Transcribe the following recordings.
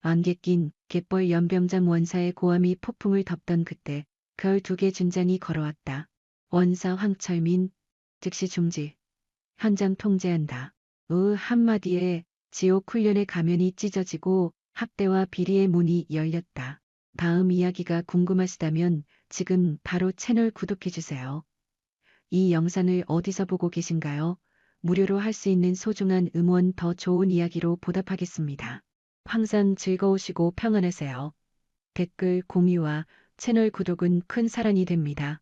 안개 낀 갯벌 연병장 원사의 고함이 폭풍을 덮던 그때 별 두 개 준장이 걸어왔다. 원사 황철민, 즉시 중지. 현장 통제한다. 한마디에 지옥 훈련의 가면이 찢어지고 학대와 비리의 문이 열렸다. 다음 이야기가 궁금하시다면 지금 바로 채널 구독해주세요. 이 영상을 어디서 보고 계신가요? 무료로 할 수 있는 소중한 응원 더 좋은 이야기로 보답하겠습니다. 항상 즐거우시고 평안하세요. 댓글 공유와 채널 구독은 큰 사랑이 됩니다.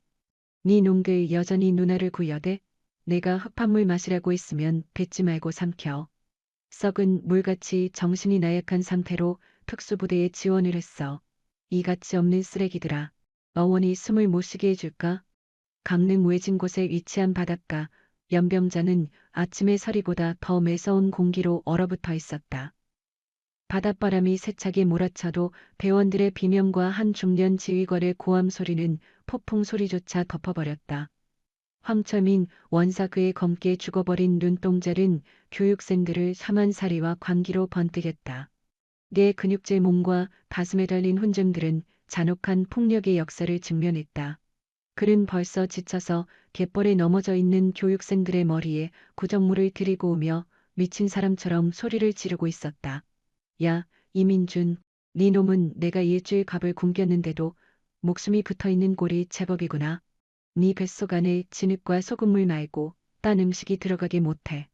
네 놈들 여전히 누나를 구여대? 내가 흑판물 마시라고 했으면 뱉지 말고 삼켜. 썩은 물같이 정신이 나약한 상태로 특수부대에 지원을 했어. 이가치 없는 쓰레기들아. 어원이 숨을 못 쉬게 해줄까? 강릉 외진 곳에 위치한 바닷가. 연병자는 아침의 서리보다 더 매서운 공기로 얼어붙어 있었다. 바닷바람이 세차게 몰아쳐도 대원들의 비명과 한 중년 지휘관의 고함 소리는 폭풍 소리조차 덮어버렸다. 황철민 원사 그의 검게 죽어버린 눈동자는 교육생들을 사만사리와 광기로 번뜩였다. 내 근육질 몸과 가슴에 달린 훈증들은 잔혹한 폭력의 역사를 직면했다. 그는 벌써 지쳐서 갯벌에 넘어져 있는 교육생들의 머리에 구정물을 들이고 오며 미친 사람처럼 소리를 지르고 있었다. 야, 이민준, 네 놈은 내가 일주일 갑을 굶겼는데도 목숨이 붙어있는 꼴이 제법이구나. 네 뱃속 안에 진흙과 소금물 말고 딴 음식이 들어가게 못해.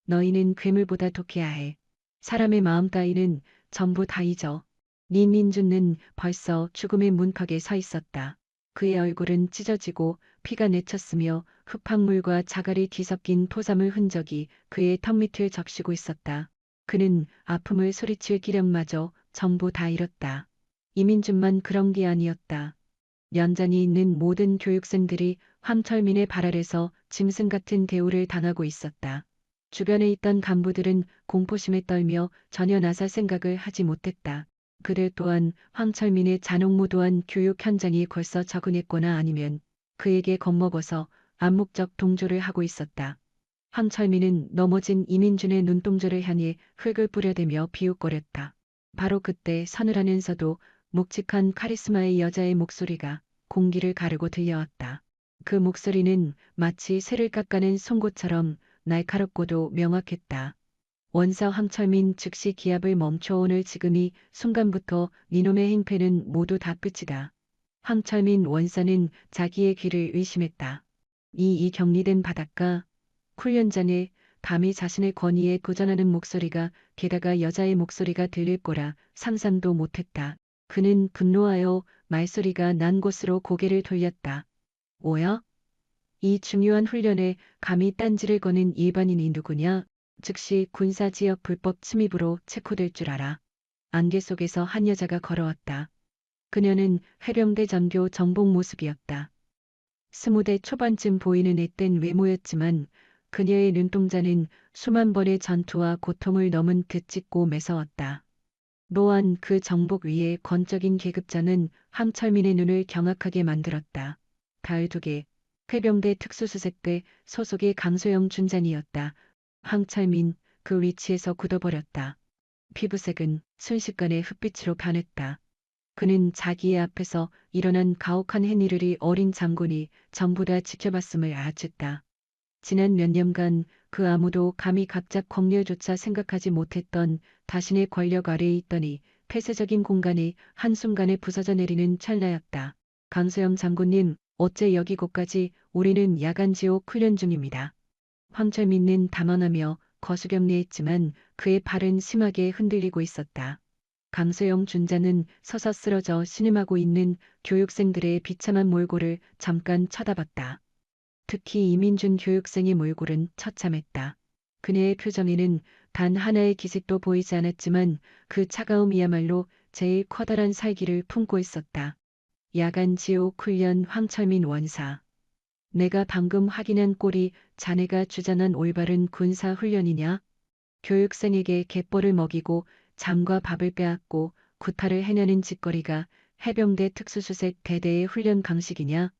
너희는 괴물보다 독해야 해. 사람의 마음 따위는 전부 다 잊어. 네 민준은 벌써 죽음의 문턱에 서 있었다. 그의 얼굴은 찢어지고 피가 내쳤으며 흙탕물과 자갈이 뒤섞인 토사물 흔적이 그의 턱 밑을 적시고 있었다. 그는 아픔을 소리칠 기력마저 전부 다 잃었다. 이민준만 그런 게 아니었다. 연장이 있는 모든 교육생들이 황철민의 발 아래서 짐승 같은 대우를 당하고 있었다. 주변에 있던 간부들은 공포심에 떨며 전혀 나설 생각을 하지 못했다. 그들 또한 황철민의 잔혹무도한 교육 현장이 벌써 적응했거나 아니면 그에게 겁먹어서 암묵적 동조를 하고 있었다. 황철민은 넘어진 이민준의 눈동자를 향해 흙을 뿌려대며 비웃거렸다. 바로 그때 서늘하면서도 묵직한 카리스마의 여자의 목소리가 공기를 가르고 들려왔다. 그 목소리는 마치 새를 깎아낸 송곳처럼 날카롭고도 명확했다. 원사 황철민 즉시 기합을 멈춰 오늘 지금이 순간부터 니놈의 행패는 모두 다 끝이다. 황철민 원사는 자기의 귀를 의심했다. 이 격리된 바닷가 훈련장에 감히 자신의 권위에 도전하는 목소리가 게다가 여자의 목소리가 들릴 거라 상상도 못했다. 그는 분노하여 말소리가 난 곳으로 고개를 돌렸다. 뭐야? 이 중요한 훈련에 감히 딴지를 거는 일반인이 누구냐? 즉시 군사지역 불법 침입으로 체포될 줄 알아. 안개 속에서 한 여자가 걸어왔다. 그녀는 해병대 전교 정복 모습이었다. 20대 초반쯤 보이는 앳된 외모였지만 그녀의 눈동자는 수만 번의 전투와 고통을 넘은 듯 짙고 매서웠다. 또한 그 정복 위에 권적인 계급자는 황철민의 눈을 경악하게 만들었다. 가을 2개, 해병대 특수수색대 소속의 강소영 준장이었다. 황철민 그 위치에서 굳어버렸다. 피부색은 순식간에 흑빛으로 변했다. 그는 자기의 앞에서 일어난 가혹한 행위를 어린 장군이 전부 다 지켜봤음을 알아챘다. 지난 몇 년간 그 아무도 감히 갑작 권력조차 생각하지 못했던 자신의 권력 아래에 있더니 폐쇄적인 공간이 한순간에 부서져 내리는 찰나였다. 강소영 장군님, 어째 여기 곳까지 우리는 야간 지옥 훈련 중입니다. 황철민은 담원하며 거수경례했지만 그의 발은 심하게 흔들리고 있었다. 강소영 준자는 서서 쓰러져 신음하고 있는 교육생들의 비참한 몰골을 잠깐 쳐다봤다. 특히 이민준 교육생의 몰골은 처참했다. 그녀의 표정에는 단 하나의 기색도 보이지 않았지만 그 차가움이야말로 제일 커다란 살기를 품고 있었다. 야간 지옥 훈련 황철민 원사. 내가 방금 확인한 꼴이 자네가 주장한 올바른 군사 훈련이냐? 교육생에게 갯벌을 먹이고 잠과 밥을 빼앗고 구타를 해내는 짓거리가 해병대 특수수색 대대의 훈련 방식이냐?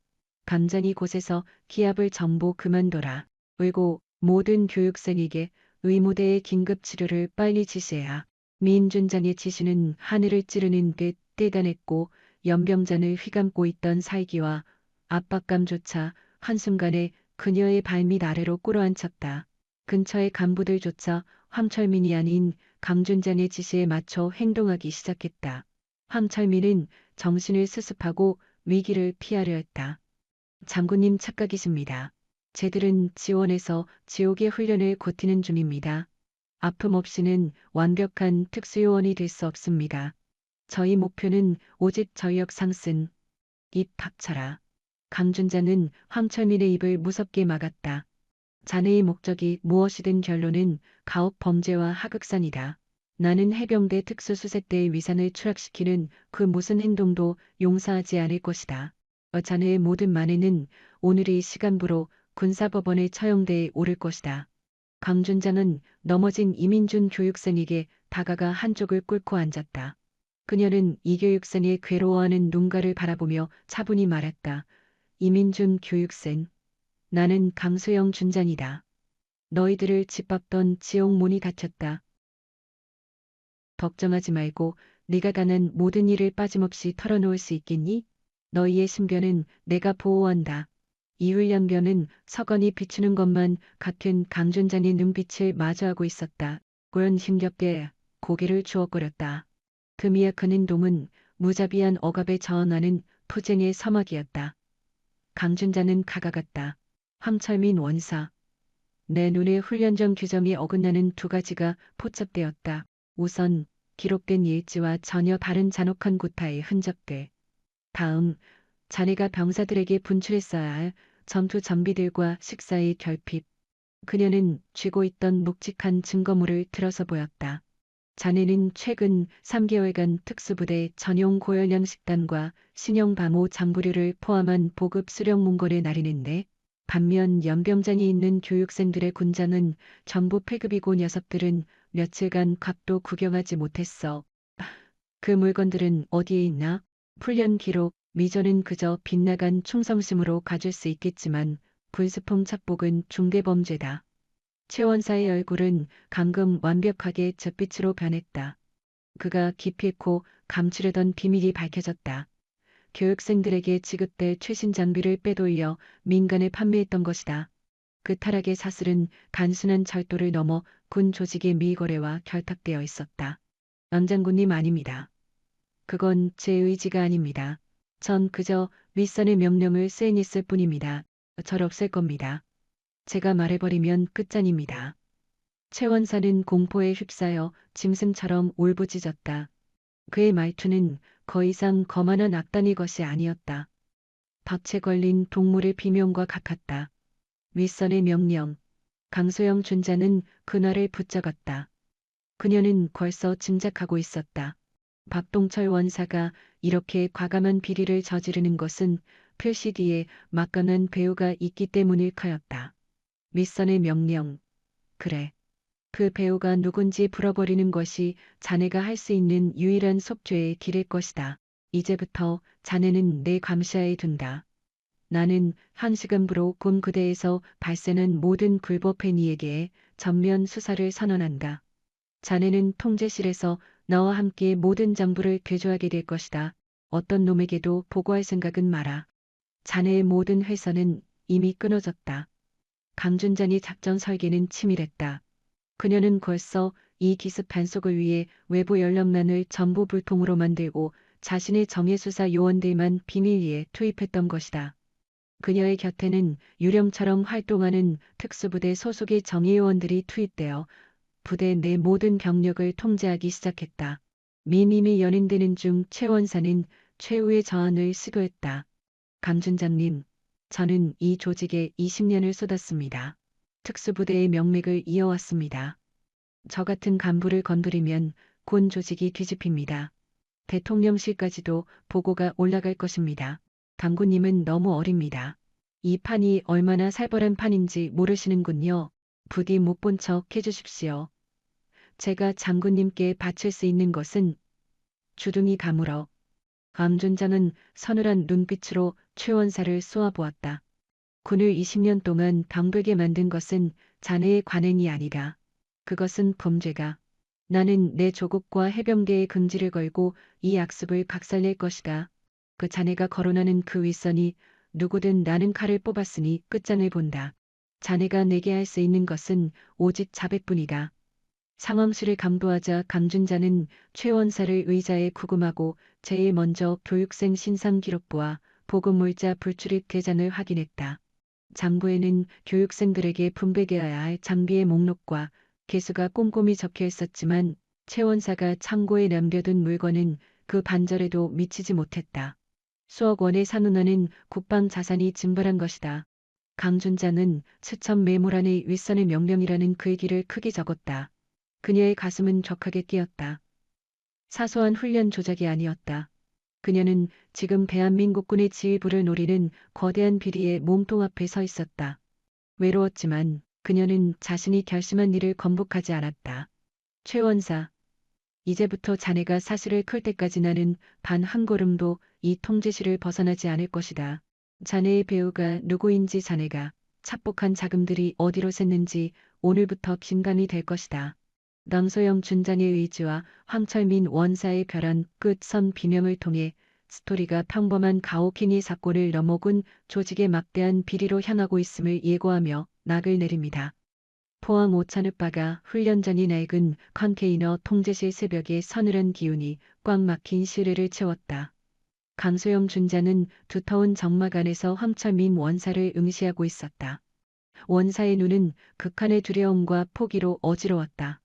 감자니 곳에서 기합을 전부 그만둬라. 그리고 모든 교육생에게 의무대의 긴급 치료를 빨리 지시해야. 민준장의 지시는 하늘을 찌르는 듯 대단했고 연병장을 휘감고 있던 살기와 압박감조차 한순간에 그녀의 발밑 아래로 꿇어앉혔다. 근처의 간부들조차 황철민이 아닌 강준장의 지시에 맞춰 행동하기 시작했다. 황철민은 정신을 수습하고 위기를 피하려 했다. 장군님 착각이십니다. 쟤들은 지원에서 지옥의 훈련을 고티는 중입니다. 아픔 없이는 완벽한 특수요원이 될 수 없습니다. 저희 목표는 오직 전력 상승. 입 닥쳐라. 강준자는 황철민의 입을 무섭게 막았다. 자네의 목적이 무엇이든 결론은 가업 범죄와 하극상이다. 나는 해병대 특수수색대의 위상을 추락시키는 그 무슨 행동도 용서하지 않을 것이다. 자네의 모든 만행은 오늘의 시간부로 군사법원의 처형대에 오를 것이다. 강준장은 넘어진 이민준 교육생에게 다가가 한쪽을 꿇고 앉았다. 그녀는 이 교육생의 괴로워하는 눈가를 바라보며 차분히 말했다. 이민준 교육생, 나는 강소영 준장이다. 너희들을 짓밟던 지옥 문이 닫혔다. 걱정하지 말고 네가 당한 모든 일을 빠짐없이 털어놓을 수 있겠니? 너희의 신변은 내가 보호한다. 이훈련병은 서건이 비추는 것만 같은 강준장의 눈빛을 마주하고 있었다. 꼴은 힘겹게 고개를 주워거렸다. 그 미약한 행동은 무자비한 억압에 저항하는 투쟁의 서막이었다. 강준장은 가가갔다. 황철민 원사. 내 눈에 훈련정 규정이 어긋나는 두 가지가 포착되었다. 우선 기록된 일지와 전혀 다른 잔혹한 구타의 흔적들. 다음, 자네가 병사들에게 분출했어야 할 전투 장비들과 식사의 결핍. 그녀는 쥐고 있던 묵직한 증거물을 들어서 보였다. 자네는 최근 3개월간 특수부대 전용 고열량 식단과 신형 방호 장부류를 포함한 보급 수령 문건을 날리는데 반면 연병장이 있는 교육생들의 군장은 전부 폐급이고 녀석들은 며칠간 값도 구경하지 못했어. 그 물건들은 어디에 있나? 훈련 기록, 미전은 그저 빗나간 충성심으로 가질 수 있겠지만 불스품 착복은 중대범죄다. 최 원사의 얼굴은 방금 완벽하게 잿빛으로 변했다. 그가 기피했고 감추려던 비밀이 밝혀졌다. 교육생들에게 지급될 최신 장비를 빼돌려 민간에 판매했던 것이다. 그 타락의 사슬은 단순한 절도를 넘어 군 조직의 미거래와 결탁되어 있었다. 연장군님 아닙니다. 그건 제 의지가 아닙니다. 전 그저 윗선의 명령을 수행했을 뿐입니다. 절 없앨 겁니다. 제가 말해버리면 끝장입니다. 최 원사는 공포에 휩싸여 짐승처럼 울부짖었다. 그의 말투는 더 이상 거만한 악단의 것이 아니었다. 덫에 걸린 동물의 비명과 같았다. 윗선의 명령. 강소영 준자는 그날을 붙잡았다. 그녀는 벌써 짐작하고 있었다. 박동철 원사가 이렇게 과감한 비리를 저지르는 것은 표시 뒤에 막강한 배우가 있기 때문일 터였다. 윗선의 명령. 그래. 그 배우가 누군지 풀어버리는 것이 자네가 할 수 있는 유일한 속죄의 길일 것이다. 이제부터 자네는 내 감시하에 둔다. 나는 한시간부로 군 부대에서 발생한 모든 불법 행위에게 전면 수사를 선언한다. 자네는 통제실에서 나와 함께 모든 장부를 개조하게 될 것이다. 어떤 놈에게도 보고할 생각은 마라. 자네의 모든 회선은 이미 끊어졌다. 강준장의 작전 설계는 치밀했다. 그녀는 벌써 이 기습 단속을 위해 외부 연락망을 전부 불통으로 만들고 자신의 정예수사 요원들만 비밀리에 투입했던 것이다. 그녀의 곁에는 유령처럼 활동하는 특수부대 소속의 정예요원들이 투입되어 부대 내 모든 병력을 통제하기 시작했다. 미님이 연인되는 중 최 원사는 최후의 저항을 시도했다. 강준장님, 저는 이 조직에 20년을 쏟았습니다. 특수부대의 명맥을 이어왔습니다. 저 같은 간부를 건드리면 군 조직이 뒤집힙니다. 대통령실까지도 보고가 올라갈 것입니다. 당구님은 너무 어립니다. 이 판이 얼마나 살벌한 판인지 모르시는군요. 부디 못 본 척 해주십시오. 제가 장군님께 바칠 수 있는 것은 주둥이 가물어. 감준장은 서늘한 눈빛으로 최원사를 쏘아보았다. 군을 20년 동안 병들게 만든 것은 자네의 관행이 아니라 그것은 범죄가 나는 내 조국과 해병대의 긍지를 걸고 이 약속을 박살낼 것이다. 그 자네가 거론하는 그 윗선이 누구든 나는 칼을 뽑았으니 끝장을 본다. 자네가 내게 할 수 있는 것은 오직 자백뿐이다. 상황실을 감도하자 강준자는 최 원사를 의자에 구금하고 제일 먼저 교육생 신상기록부와 보급물자 불출입 계장을 확인했다. 장부에는 교육생들에게 분배되어야 할 장비의 목록과 개수가 꼼꼼히 적혀 있었지만 최 원사가 창고에 남겨둔 물건은 그 반절에도 미치지 못했다. 수억 원의 산운하는 국방 자산이 증발한 것이다. 강준자는 수천 메모 안의 윗선의 명령이라는 글귀를 크게 적었다. 그녀의 가슴은 격하게 뛰었다. 사소한 훈련 조작이 아니었다. 그녀는 지금 대한민국군의 지휘부를 노리는 거대한 비리의 몸통 앞에 서 있었다. 외로웠지만 그녀는 자신이 결심한 일을 번복하지 않았다. 최 원사, 이제부터 자네가 사실을 클 때까지 나는 단 한 걸음도 이 통제실을 벗어나지 않을 것이다. 자네의 배우가 누구인지 자네가 착복한 자금들이 어디로 샜는지 오늘부터 김감이 될 것이다. 남소영 준장의 의지와 황철민 원사의 벼랑 끝선 비명을 통해 스토리가 평범한 가오키니 사건을 넘어군 조직의 막대한 비리로 향하고 있음을 예고하며 낙을 내립니다. 포항 오찬읍바가 훈련전이 낡은 컨테이너 통제실 새벽에 서늘한 기운이 꽉 막힌 실외를 채웠다. 강소영 준자는 두터운 정막 안에서 황철민 원사를 응시하고 있었다. 원사의 눈은 극한의 두려움과 포기로 어지러웠다.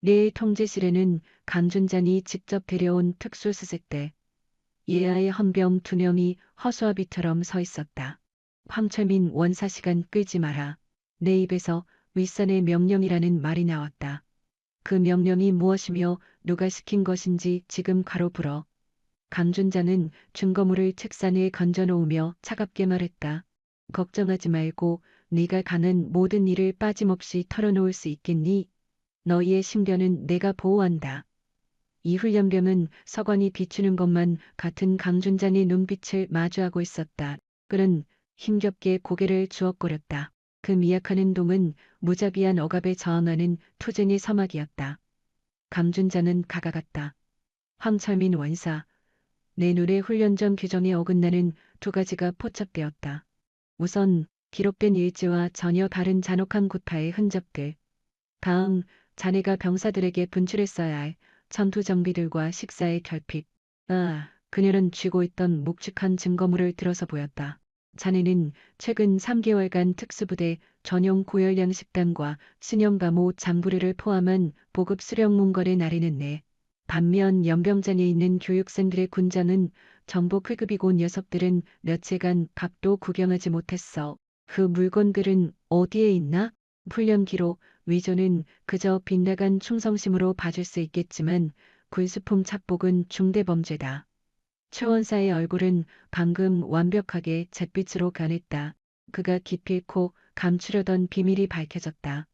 내일 통제실에는 강준잔이 직접 데려온 특수수색대 예하의 헌병 2명이 허수아비처럼 서 있었다. 황철민 원사 시간 끌지 마라. 내 입에서 윗선의 명령이라는 말이 나왔다. 그 명령이 무엇이며 누가 시킨 것인지 지금 가로 불어. 강준자는 증거물을 책상 위에 건져놓으며 차갑게 말했다. 걱정하지 말고 네가 가는 모든 일을 빠짐없이 털어놓을 수 있겠니? 너희의 신변은 내가 보호한다. 이 훈련병은 서관이 비추는 것만 같은 강준잔의 눈빛을 마주하고 있었다. 그는 힘겹게 고개를 주걱거렸다. 그 미약한 행동은 무자비한 억압에 저항하는 투쟁의 서막이었다. 강준자는 가가갔다. 황철민 원사, 내 눈에 훈련전 규정에 어긋나는 두 가지가 포착되었다. 우선 기록된 일지와 전혀 다른 잔혹한 구타의 흔적들. 다음, 자네가 병사들에게 분출했어야 할 전투 정비들과 식사의 결핍. 그녀는 쥐고 있던 묵직한 증거물을 들어서 보였다. 자네는 최근 3개월간 특수부대 전용 고열량 식단과 신형감호 장부류를 포함한 보급 수령 문건에 날이는 반면 연병장에 있는 교육생들의 군장은 정보 클급이고 녀석들은 며칠간 밥도 구경하지 못했어. 그 물건들은 어디에 있나? 훈련 기록, 위조는 그저 빗나간 충성심으로 봐줄 수 있겠지만 군수품 착복은 중대범죄다. 최 원사의 얼굴은 방금 완벽하게 잿빛으로 변했다. 그가 기필코 감추려던 비밀이 밝혀졌다.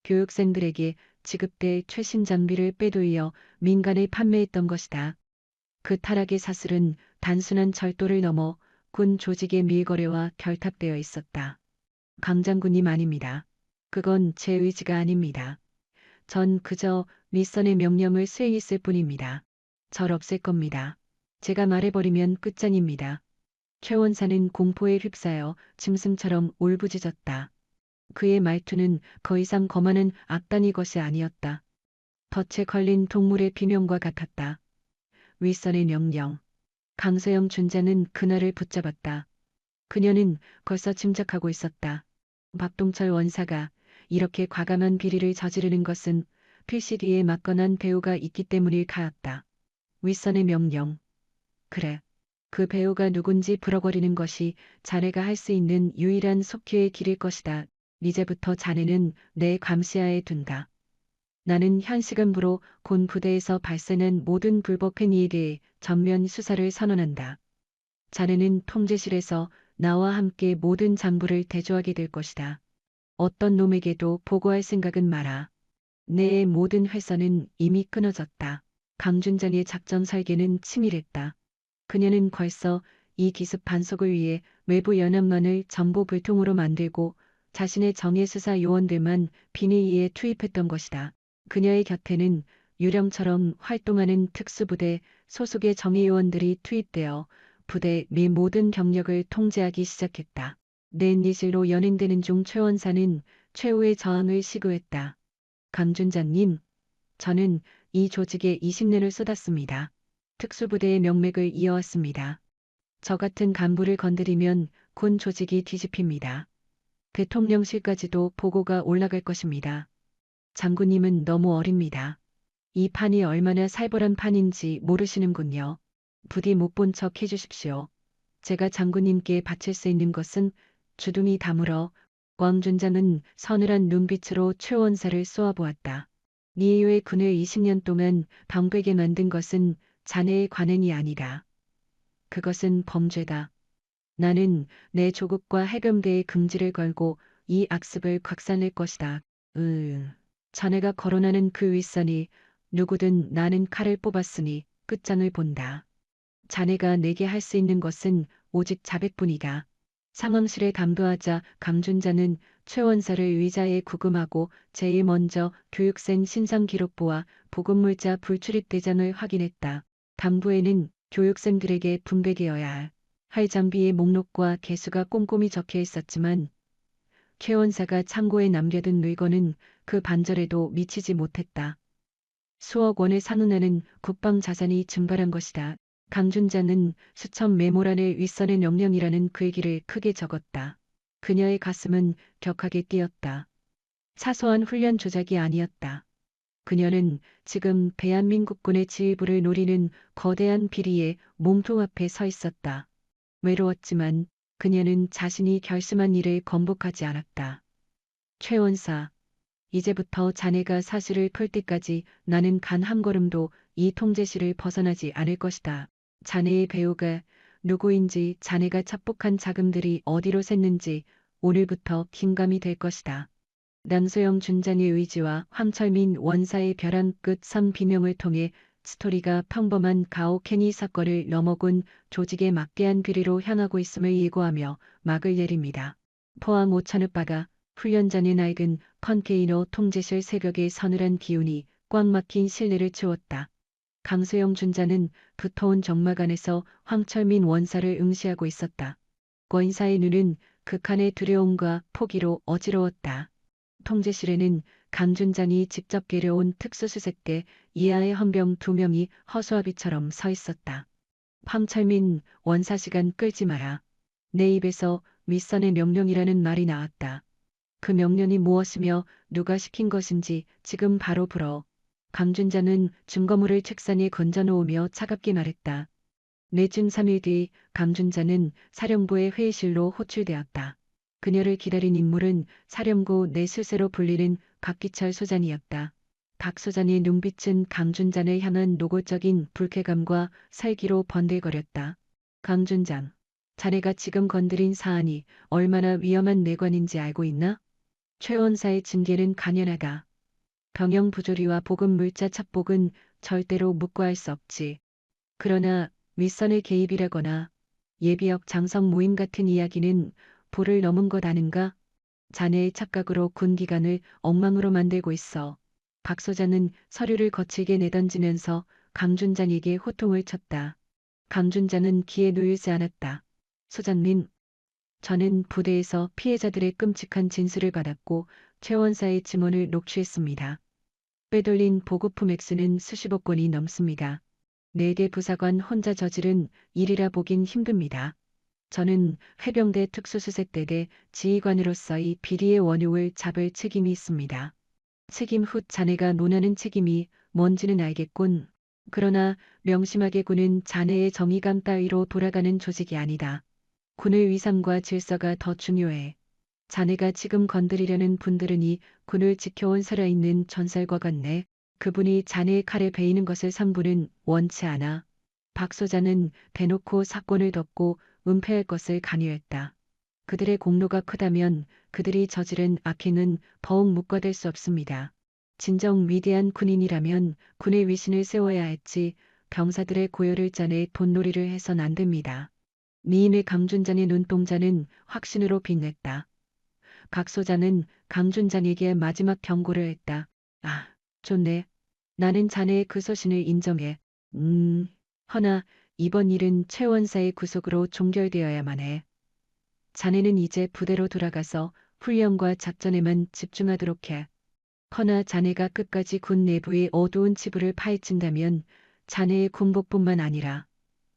교육생들에게 지급될 최신 장비를 빼돌려 민간에 판매했던 것이다. 그 타락의 사슬은 단순한 절도를 넘어 군 조직의 밀거래와 결탁되어 있었다. 강 장군님 아닙니다. 그건 제 의지가 아닙니다. 전 그저 윗선의 명령을 수행했을 뿐입니다. 절 없앨 겁니다. 제가 말해버리면 끝장입니다. 최 원사는 공포에 휩싸여 짐승처럼 울부짖었다. 그의 말투는 더 이상 거만한 악단의 것이 아니었다. 덫에 걸린 동물의 비명과 같았다. 윗선의 명령. 강소영 준자는 그날을 붙잡았다. 그녀는 벌써 짐작하고 있었다. 박동철 원사가 이렇게 과감한 비리를 저지르는 것은 필시리에 맞건한 배우가 있기 때문일 가였다. 윗선의 명령. 그래. 그 배우가 누군지 풀어버리는 것이 자네가 할 수 있는 유일한 속죄의 길일 것이다. 이제부터 자네는 내 감시하에 둔다. 나는 현 시간부로 군 부대에서 발생한 모든 불법 행위에 대해 전면 수사를 선언한다. 자네는 통제실에서 나와 함께 모든 장부를 대조하게 될 것이다. 어떤 놈에게도 보고할 생각은 마라. 내 모든 회선은 이미 끊어졌다. 강준장의 작전 설계는 치밀했다. 그녀는 벌써 이 기습 반속을 위해 외부 연합만을 전부 불통으로 만들고 자신의 정예 수사 요원들만 비밀리에 투입했던 것이다. 그녀의 곁에는 유령처럼 활동하는 특수부대 소속의 정예요원들이 투입되어 부대 내 모든 경력을 통제하기 시작했다. 넷닛으로 연행되는 중 최원사는 최후의 저항을 시도했다. 강준자님, 저는 이 조직에 20년을 쏟았습니다. 특수부대의 명맥을 이어왔습니다. 저 같은 간부를 건드리면 군 조직이 뒤집힙니다. 대통령실까지도 보고가 올라갈 것입니다. 장군님은 너무 어립니다. 이 판이 얼마나 살벌한 판인지 모르시는군요. 부디 못 본 척 해주십시오. 제가 장군님께 바칠 수 있는 것은 주둥이 다물어. 광준장은 서늘한 눈빛으로 최원사를 쏘아보았다. 네 이외의 군을 20년 동안 병되게 만든 것은 자네의 관행이 아니다. 그것은 범죄다. 나는 내 조국과 해병대의 긍지를 걸고 이 악습을 곽산낼 것이다. 자네가 거론하는 그 윗선이 누구든 나는 칼을 뽑았으니 끝장을 본다. 자네가 내게 할 수 있는 것은 오직 자백뿐이다. 상황실에 담도하자 강준자는 최원사를 의자에 구금하고 제일 먼저 교육생 신상기록부와 보급물자 불출입대장을 확인했다. 담부에는 교육생들에게 분배되어야 할 장비의 목록과 개수가 꼼꼼히 적혀 있었지만 최원사가 창고에 남겨둔 물건은 그 반절에도 미치지 못했다. 수억 원의 상흔하는 국방 자산이 증발한 것이다. 강준자는 수천 메모란을 윗선의 명령이라는 글귀를 크게 적었다. 그녀의 가슴은 격하게 뛰었다. 사소한 훈련 조작이 아니었다. 그녀는 지금 대한민국군의 지휘부를 노리는 거대한 비리의 몸통 앞에 서 있었다. 외로웠지만 그녀는 자신이 결심한 일을 번복하지 않았다. 최원사, 이제부터 자네가 사실을 풀 때까지 나는 간 한 걸음도 이 통제실을 벗어나지 않을 것이다. 자네의 배우가 누구인지, 자네가 착복한 자금들이 어디로 샜는지 오늘부터 긴감이 될 것이다. 남소영 준장의 의지와 황철민 원사의 벼랑 끝 선 비명을 통해 스토리가 평범한 가오케니 사건을 넘어군 조직의 막대한 비리로 향하고 있음을 예고하며 막을 내립니다. 포항 오천읍바가 훈련장의 낡은 컨테이너 통제실 새벽의 서늘한 기운이 꽉 막힌 실내를 채웠다. 강소영 준자는 두터운 적막 안에서 황철민 원사를 응시하고 있었다. 권사의 눈은 극한의 두려움과 포기로 어지러웠다. 통제실에는 강준장이 직접 데려온 특수수색대 이하의 헌병 2명이 허수아비처럼 서 있었다. 황철민, 원사 시간 끌지 마라. 내 입에서 윗선의 명령이라는 말이 나왔다. 그 명령이 무엇이며 누가 시킨 것인지 지금 바로 불어. 강준장은 증거물을 책상에 건져놓으며 차갑게 말했다. 내중 3일 뒤 강준장은 사령부의 회의실로 호출되었다. 그녀를 기다린 인물은 사령부 내 수세로 불리는 박기철 소장이었다. 박 소장의 눈빛은 강준장을 향한 노골적인 불쾌감과 살기로 번들거렸다. 강준장, 자네가 지금 건드린 사안이 얼마나 위험한 내관인지 알고 있나? 최원사의 징계는 간연하다. 병영 부조리와 보급 물자 착복은 절대로 묵과할 수 없지. 그러나 윗선의 개입이라거나 예비역 장성 모임 같은 이야기는 보를 넘은 것 아는가? 자네의 착각으로 군 기강을 엉망으로 만들고 있어. 박 소장은 서류를 거칠게 내던지면서 강준장에게 호통을 쳤다. 강준장은 기에 놓이지 않았다. 소장님, 저는 부대에서 피해자들의 끔찍한 진술을 받았고 최원사의 증언을 녹취했습니다. 빼돌린 보급품 액수는 수십억 건이 넘습니다. 4개 부사관 혼자 저지른 일이라 보긴 힘듭니다. 저는 해병대 특수수색대대 지휘관으로서 이 비리의 원흉을 잡을 책임이 있습니다. 책임 후 자네가 논하는 책임이 뭔지는 알겠군. 그러나 명심하게 군은 자네의 정의감 따위로 돌아가는 조직이 아니다. 군의 위상과 질서가 더 중요해. 자네가 지금 건드리려는 분들은 이 군을 지켜온 살아있는 전설과 같네. 그분이 자네의 칼에 베이는 것을 상부는 원치 않아. 박 소장은 대놓고 사건을 덮고 은폐할 것을 강요했다. 그들의 공로가 크다면 그들이 저지른 악행은 더욱 묵과될 수 없습니다. 진정 위대한 군인이라면 군의 위신을 세워야 했지 병사들의 고열을 짜내 돈놀이를 해선 안 됩니다. 미인의 강준장의 눈동자는 확신으로 빛냈다. 박 소장은 강준장에게 마지막 경고를 했다. 아, 좋네. 나는 자네의 그 소신을 인정해. 허나 이번 일은 최 원사의 구속으로 종결되어야만 해. 자네는 이제 부대로 돌아가서 훈련과 작전에만 집중하도록 해. 허나 자네가 끝까지 군 내부의 어두운 치부를 파헤친다면 자네의 군복뿐만 아니라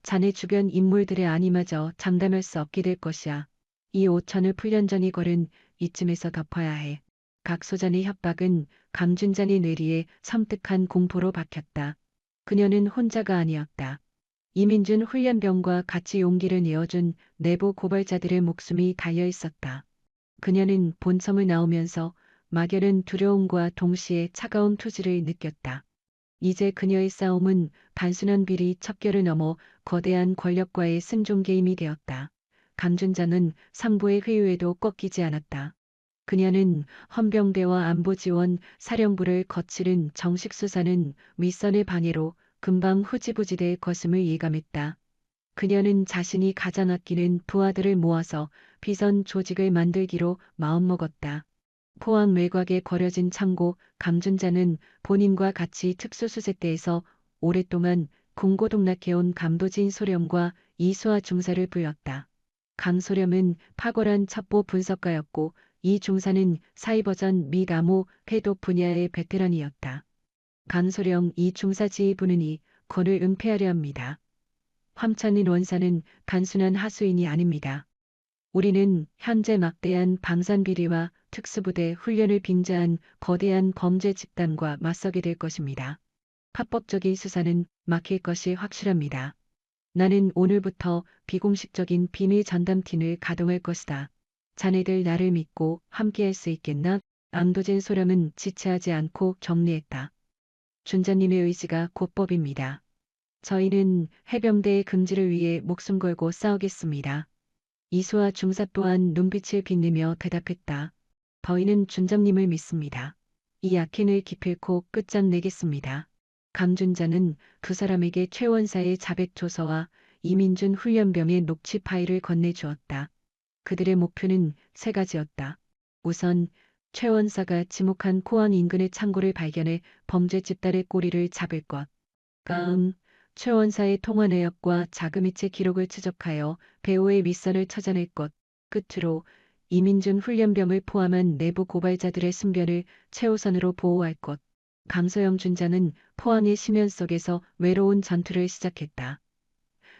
자네 주변 인물들의 안위마저 장담할 수 없게 될 것이야. 이 오천을 훈련전이 걸은 이쯤에서 덮어야 해. 각 소장의 협박은 강준잔의 뇌리에 섬뜩한 공포로 박혔다. 그녀는 혼자가 아니었다. 이민준 훈련병과 같이 용기를 내어준 내부 고발자들의 목숨이 달려 있었다. 그녀는 본섬을 나오면서 막연한 두려움과 동시에 차가운 투지를 느꼈다. 이제 그녀의 싸움은 단순한 비리 척결을 넘어 거대한 권력과의 생존 게임이 되었다. 강준자는 상부의 회유에도 꺾이지 않았다. 그녀는 헌병대와 안보지원 사령부를 거치른 정식 수사는 윗선의 방해로 금방 후지부지될 것임을 예감했다. 그녀는 자신이 가장 아끼는 부하들을 모아서 비선 조직을 만들기로 마음먹었다. 포항 외곽에 거려진 창고 강준자는 본인과 같이 특수수색대에서 오랫동안 공고동락해온 감도진 소령과 이수아 중사를 불렀다. 강소령은 탁월한 첩보 분석가였고 이 중사는 사이버전 및 암호 해독 분야의 베테랑이었다. 강소령 이 중사 지휘부는 권을 은폐하려 합니다. 황찬인 원사는 단순한 하수인이 아닙니다. 우리는 현재 막대한 방산비리와 특수부대 훈련을 빙자한 거대한 범죄 집단과 맞서게 될 것입니다. 합법적인 수사는 막힐 것이 확실합니다. 나는 오늘부터 비공식적인 비밀 전담팀을 가동할 것이다. 자네들 나를 믿고 함께할 수 있겠나? 안도진 소령은 지체하지 않고 정리했다. 준자님의 의지가 곧 법입니다. 저희는 해병대의 긍지를 위해 목숨 걸고 싸우겠습니다. 이수와 중사 또한 눈빛을 빛내며 대답했다. 저희는 준장님을 믿습니다. 이 악행을 기필코 끝장내겠습니다. 강준자는 그 사람에게 최 원사의 자백 조서와 이민준 훈련병의 녹취 파일을 건네주었다. 그들의 목표는 세 가지였다. 우선 최 원사가 지목한 포항 인근의 창고를 발견해 범죄 집단의 꼬리를 잡을 것. 최 원사의 통화 내역과 자금이체 기록을 추적하여 배우의 윗선을 찾아낼 것. 끝으로 이민준 훈련병을 포함한 내부 고발자들의 승변을 최우선으로 보호할 것. 강소영 준자는 포항의 심연 속에서 외로운 전투를 시작했다.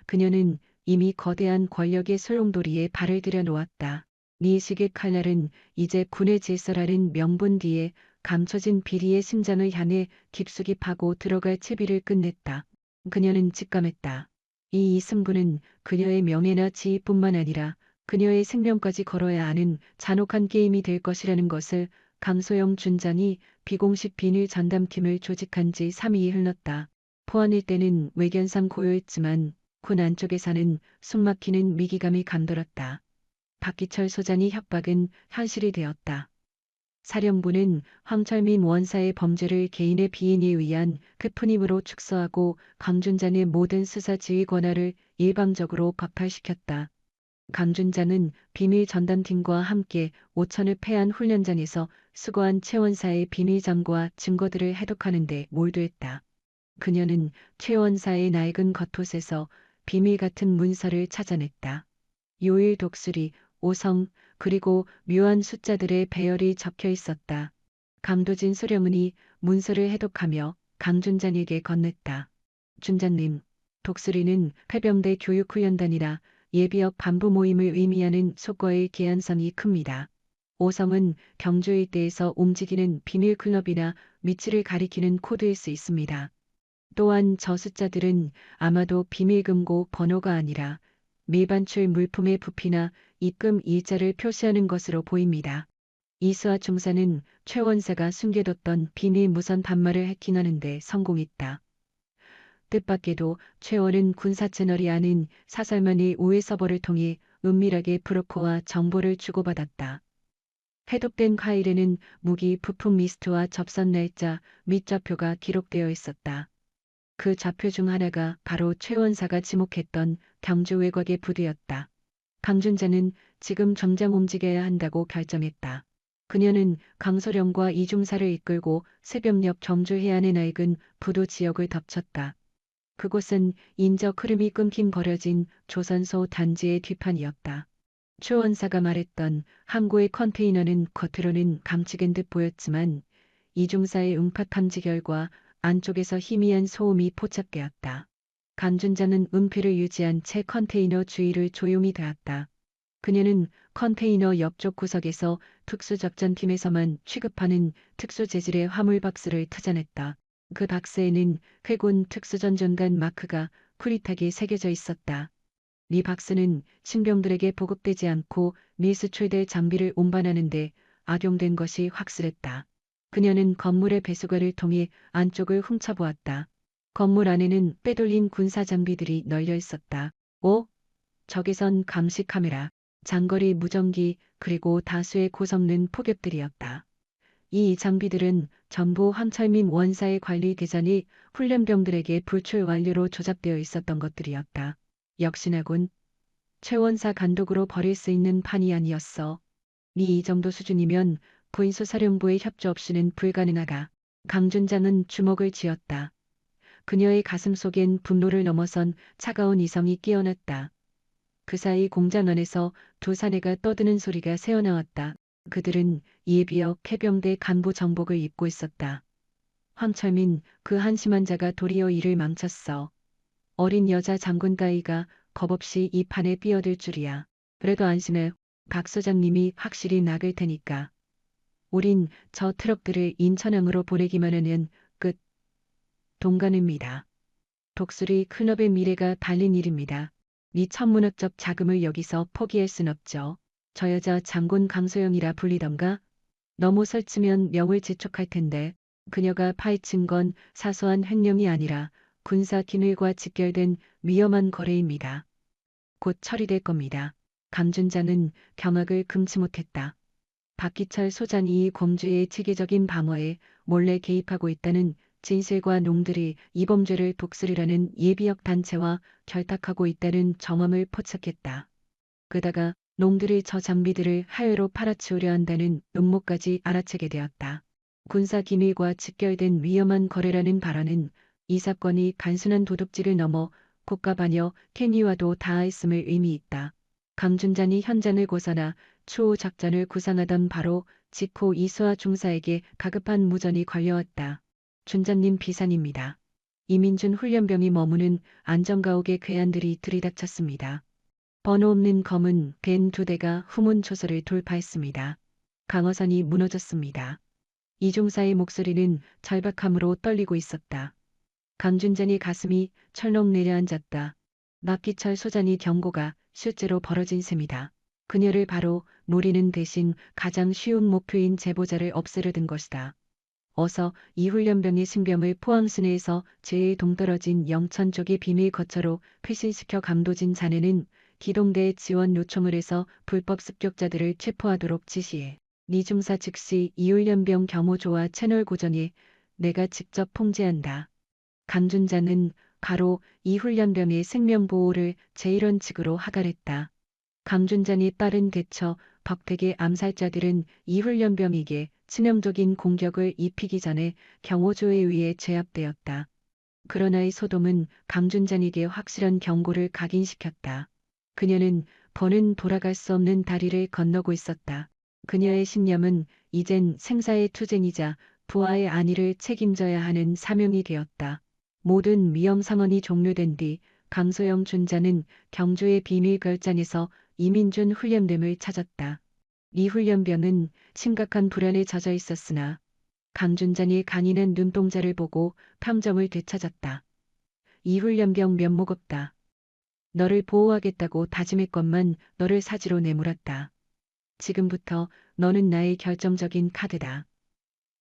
그녀는 이미 거대한 권력의 소용돌이에 발을 들여놓았다. 네 식의 칼날은 이제 군의 질서라는 명분 뒤에 감춰진 비리의 심장을 향해 깊숙이 파고 들어갈 채비를 끝냈다. 그녀는 직감했다. 이 승부는 그녀의 명예나 지위뿐만 아니라 그녀의 생명까지 걸어야 하는 잔혹한 게임이 될 것이라는 것을 강소영 준장이 비공식 비밀 전담팀을 조직한 지 3일이 흘렀다. 포항일 때는 외견상 고요했지만 군 안쪽에서는 숨막히는 위기감이 감돌았다. 박기철 소장의 협박은 현실이 되었다. 사령부는 황철민 원사의 범죄를 개인의 비인에 의한 크푸님으로 축소하고 강준장의 모든 수사 지휘 권한을 일방적으로 박탈시켰다. 강준장은 비밀 전담팀과 함께 오천을 패한 훈련장에서 수거한 최 원사의 비밀장과 증거들을 해독하는 데 몰두했다. 그녀는 최 원사의 낡은 겉옷에서 비밀 같은 문서를 찾아냈다. 요일 독수리, 오성, 그리고 묘한 숫자들의 배열이 적혀 있었다. 감도진 소령은이 문서를 해독하며 강준장에게 건넸다. 준장님, 독수리는 해병대 교육훈련단이라 예비역 반부 모임을 의미하는 속어의 개연성이 큽니다. 오성은 경주 일대에서 움직이는 비밀 클럽이나 위치를 가리키는 코드일 수 있습니다. 또한 저 숫자들은 아마도 비밀금고 번호가 아니라 밀반출 물품의 부피나 입금 일자를 표시하는 것으로 보입니다. 이수아 중사는 최 원사가 숨겨뒀던 비밀 무선 반말을 해킹하는 데 성공했다. 뜻밖에도 최 원은 군사 채널이 아닌 사설만의 우회 서버를 통해 은밀하게 브로커와 정보를 주고받았다. 해독된 파일에는 무기 부품 리스트와 접선 날짜 및 좌표가 기록되어 있었다. 그 좌표 중 하나가 바로 최 원사가 지목했던 경주 외곽의 부두였다. 강준자는 지금 정장 움직여야 한다고 결정했다. 그녀는 강소령과 이중사를 이끌고 새벽녘 점주 해안의 낡은 부두 지역을 덮쳤다. 그곳은 인적 흐름이 끊긴 버려진 조선소 단지의 뒤판이었다. 최 원사가 말했던 항구의 컨테이너는 겉으로는 감추긴 듯 보였지만 이중사의 음파 탐지 결과 안쪽에서 희미한 소음이 포착되었다. 강준자는 은폐를 유지한 채 컨테이너 주위를 조용히 되었다. 그녀는 컨테이너 옆쪽 구석에서 특수작전팀에서만 취급하는 특수 재질의 화물 박스를 찾아냈다. 그 박스에는 해군 특수전전관 마크가 쿠릿하게 새겨져 있었다. 이 박스는 신병들에게 보급되지 않고 미수출될 장비를 운반하는 데 악용된 것이 확실했다. 그녀는 건물의 배수관을 통해 안쪽을 훔쳐보았다. 건물 안에는 빼돌린 군사 장비들이 널려 있었다. 적외선 감시 카메라, 장거리 무전기, 그리고 다수의 고성능 포격들이었다. 이 장비들은 전부 황철민 원사의 관리 대전이 훈련병들에게 불출 완료로 조작되어 있었던 것들이었다. 역시나군. 최 원사 단독으로 버릴 수 있는 판이 아니었어. 이 정도 수준이면 군수사령부의 협조 없이는 불가능하다. 강준장은 주먹을 쥐었다. 그녀의 가슴 속엔 분노를 넘어선 차가운 이성이 끼어났다. 그 사이 공장 안에서 두 사내가 떠드는 소리가 새어나왔다. 그들은 예비역 해병대 간부 정복을 입고 있었다. 황철민, 그 한심한 자가 도리어 일을 망쳤어. 어린 여자 장군 따위가 겁없이 이 판에 뛰어들 줄이야. 그래도 안심해. 박 소장님이 확실히 nak을 테니까. 우린 저 트럭들을 인천항으로 보내기만 하면 끝. 동간입니다. 독수리 클럽의 미래가 달린 일입니다. 네 천문학적 자금을 여기서 포기할 순 없죠. 저 여자 장군 강소영이라 불리던가? 너무 설치면 명을 재촉할 텐데 그녀가 파헤친 건 사소한 횡령이 아니라 군사 기밀과 직결된 위험한 거래입니다. 곧 처리될 겁니다. 강준자는 경악을 금치 못했다. 박기철 소장이 이 공주의 체계적인 방어에 몰래 개입하고 있다는 진실과 놈들이 이 범죄를 독수리라는 예비역 단체와 결탁하고 있다는 정황을 포착했다. 게다가 놈들이 저 장비들을 하회로 팔아치우려 한다는 음모까지 알아채게 되었다. 군사 기밀과 직결된 위험한 거래라는 발언은 이 사건이 단순한 도둑질을 넘어 국가 반여 kenny와도 닿아있음을 의미있다. 강준장이 현장을 고사나 추후 작전을 구상하던 바로 직후 이수와 중사에게 가급한 무전이 걸려왔다. 준장님 비산입니다. 이민준 훈련병이 머무는 안전가옥의 괴한들이 들이닥쳤습니다. 번호 없는 검은 벤 2대가 후문 초소를 돌파했습니다. 강어선이 무너졌습니다. 이중사의 목소리는 절박함으로 떨리고 있었다. 강준장의 가슴이 철렁 내려앉았다. 박기철 소장의 경고가 실제로 벌어진 셈이다. 그녀를 바로 노리는 대신 가장 쉬운 목표인 제보자를 없애려 든 것이다. 어서 이 훈련병의 신병을 포항 시내에서 제일 동떨어진 영천 쪽의 비밀 거처로 회신시켜 감도진 자네는 기동대에 지원 요청을 해서 불법 습격자들을 체포하도록 지시해. 니중사 즉시 이 훈련병 경호조와 채널 고정해 내가 직접 통제한다. 강준자는 가로 이 훈련병의 생명보호를 제1원칙으로 하갈했다. 강준장이 빠른 대처, 덕택의 암살자들은 이 훈련병에게 치명적인 공격을 입히기 전에 경호조에 의해 제압되었다. 그러나 이 소동은 강준장에게 확실한 경고를 각인시켰다. 그녀는 더는 돌아갈 수 없는 다리를 건너고 있었다. 그녀의 신념은 이젠 생사의 투쟁이자 부하의 안위를 책임져야 하는 사명이 되었다. 모든 위험 상황이 종료된 뒤 강소영 준자는 경주의 비밀 별장에서 이민준 훈련병을 찾았다. 이 훈련병은 심각한 불안에 젖어 있었으나 강준장의 강인한 눈동자를 보고 탐정을 되찾았다. 이 훈련병 면목 없다. 너를 보호하겠다고 다짐했건만 너를 사지로 내몰았다. 지금부터 너는 나의 결정적인 카드다.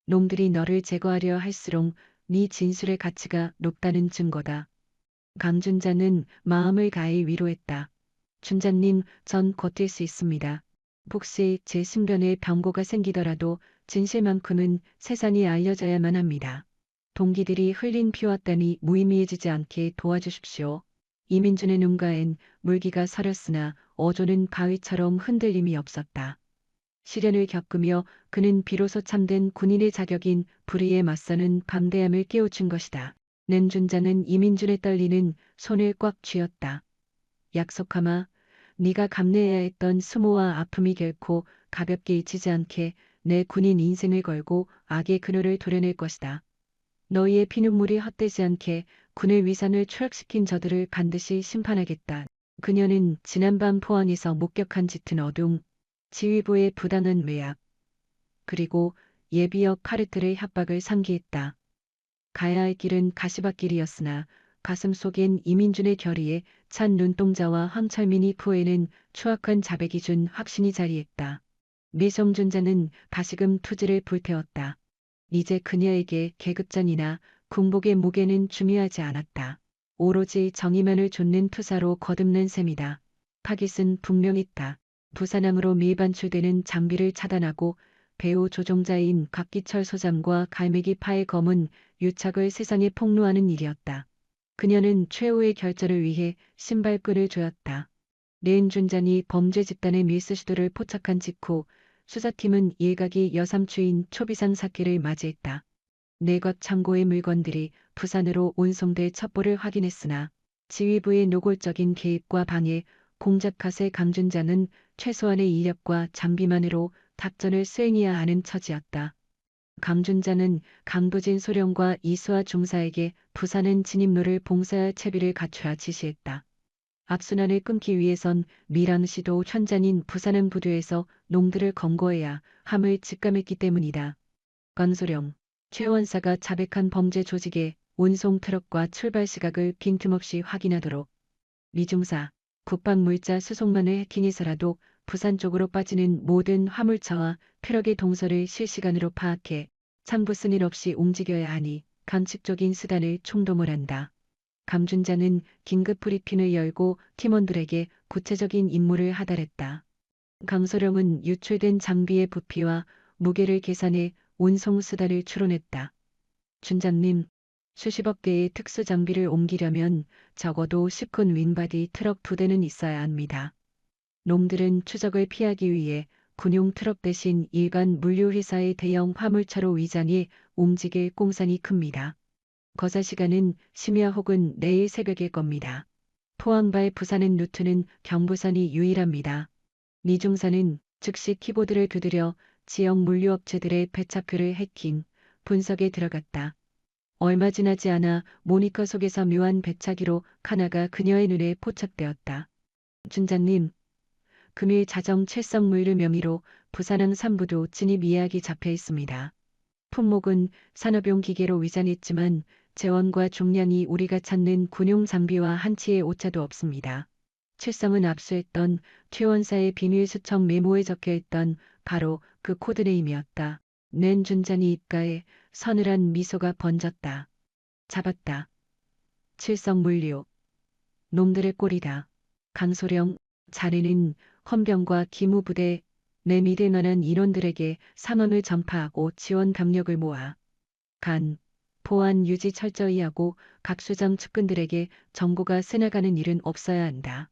놈들이 너를 제거하려 할수록 네 진술의 가치가 높다는 증거다. 강준자는 마음을 가해 위로했다. 준자님, 전 버틸 수 있습니다. 혹시 제 신변에 병고가 생기더라도 진실만큼은 세상에 알려져야만 합니다. 동기들이 흘린 피와 땀이 무의미해지지 않게 도와주십시오. 이민준의 눈가엔 물기가 서렸으나 어조는 바위처럼 흔들림이 없었다. 시련을 겪으며 그는 비로소 참된 군인의 자격인 불의에 맞서는 방대함을 깨우친 것이다. 낸준자는 이민준의 떨리는 손을 꽉 쥐었다. 약속하마. 네가 감내해야 했던 수모와 아픔이 결코 가볍게 잊히지 않게 내 군인 인생을 걸고 악의 근원을 도려낼 것이다. 너희의 피눈물이 헛되지 않게 군의 위상을 추락시킨 저들을 반드시 심판하겠다. 그녀는 지난밤 포항에서 목격한 짙은 어둠, 지휘부의 부당한 외압, 그리고 예비역 카르텔의 협박을 상기했다. 가야 할 길은 가시밭길이었으나 가슴 속엔 이민준의 결의에 찬 눈동자와 황철민이 포에는 추악한 자백이 준 확신이 자리했다. 미성준자는 다시금 투지를 불태웠다. 이제 그녀에게 계급장이나 궁복의 무게는 중요하지 않았다. 오로지 정의만을 좇는 투사로 거듭난 셈이다. 타깃은 분명했다. 부산항으로 밀반출되는 장비를 차단하고 배후 조종자인 곽기철 소장과 갈매기 파의 검은 유착을 세상에 폭로하는 일이었다. 그녀는 최후의 결절을 위해 신발끈을 조였다. 렌준잔이 범죄 집단의 밀수 시도를 포착한 직후 수사팀은 일각이 여삼추인 초비상 사케를 맞이했다. 내각 창고의 물건들이 부산으로 운송될 첩보를 확인했으나 지휘부의 노골적인 개입과 방해, 공작카세 강준자는 최소한의 인력과 장비만으로 작전을 수행해야 하는 처지였다. 강준자는 강도진 소령과 이수아 중사에게 부산은 진입로를 봉쇄할 채비를 갖춰야 지시했다. 악순환을 끊기 위해선 밀항시도 현장인 부산은 부두에서 농들을 검거해야 함을 직감했기 때문이다. 강소령, 최원사가 자백한 범죄 조직의 운송 트럭과 출발 시각을 빈틈없이 확인하도록. 미중사, 국방물자 수송만을 해킹해서라도 부산 쪽으로 빠지는 모든 화물차와 트럭의 동서를 실시간으로 파악해 참부 쓴일 없이 움직여야 하니 감축적인 수단을 총동을 한다. 감준자는 긴급 브리핑을 열고 팀원들에게 구체적인 임무를 하달했다. 강소령은 유출된 장비의 부피와 무게를 계산해 운송수단을 추론했다. 준장님, 수십억 개의 특수 장비를 옮기려면 적어도 10콘 윈바디 트럭 2대는 있어야 합니다. 놈들은 추적을 피하기 위해 군용 트럭 대신 일반 물류회사의 대형 화물차로 위장해 움직일 공산이 큽니다. 거사 시간은 심야 혹은 내일 새벽일 겁니다. 포항발 부산행 루트는 경부선이 유일합니다. 미중사는 즉시 키보드를 두드려 지역 물류업체들의 배차표를 해킹, 분석에 들어갔다. 얼마 지나지 않아 모니터 속에서 묘한 배차기로 하나가 그녀의 눈에 포착되었다. 준장님, 금일 자정 칠성무휴 명의로 부산항 3부도 진입 예약이 잡혀 있습니다. 품목은 산업용 기계로 위장했지만 재원과 중량이 우리가 찾는 군용 장비와 한치의 오차도 없습니다. 칠성은 압수했던 최원사의 비밀 수청 메모에 적혀있던 바로 그 코드네임이었다. 낸 준잔이 입가에 서늘한 미소가 번졌다. 잡았다. 칠성 물류. 놈들의 꼴이다. 강소령, 자네는 헌병과 기무부대, 내 믿을 만한 인원들에게 상황을 전파하고 지원 병력을 모아 간, 보안 유지 철저히 하고 각 수장 측근들에게 정보가 새나가는 일은 없어야 한다.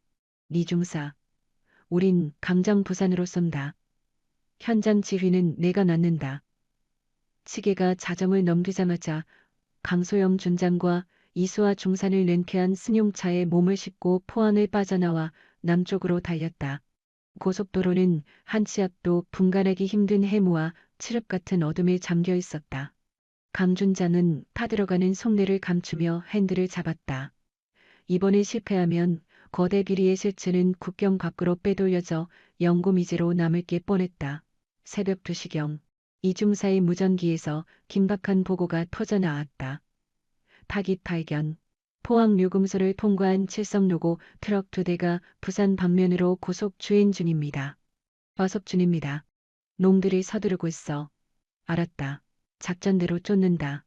니중사, 우린 강정 부산으로 쏜다. 현장 지휘는 내가 맡는다. 치계가 자정을 넘기자마자 강소영 준장과 이수와 중산을 렌케한 승용차에 몸을 싣고 포항을 빠져나와 남쪽으로 달렸다. 고속도로는 한치 앞도 분간하기 힘든 해무와 칠흑 같은 어둠에 잠겨 있었다. 강준장은 타들어가는 속내를 감추며 핸들을 잡았다. 이번에 실패하면 거대 비리의 실체는 국경 밖으로 빼돌려져 영고미제로 남을 게 뻔했다. 새벽 2시경 이중사의 무전기에서 긴박한 보고가 터져나왔다. 타깃 발견. 포항 요금소를 통과한 칠성로고 트럭 2대가 부산 방면으로 고속 주행 중입니다. 어섭 중입니다. 놈들이 서두르고 있어. 알았다. 작전대로 쫓는다.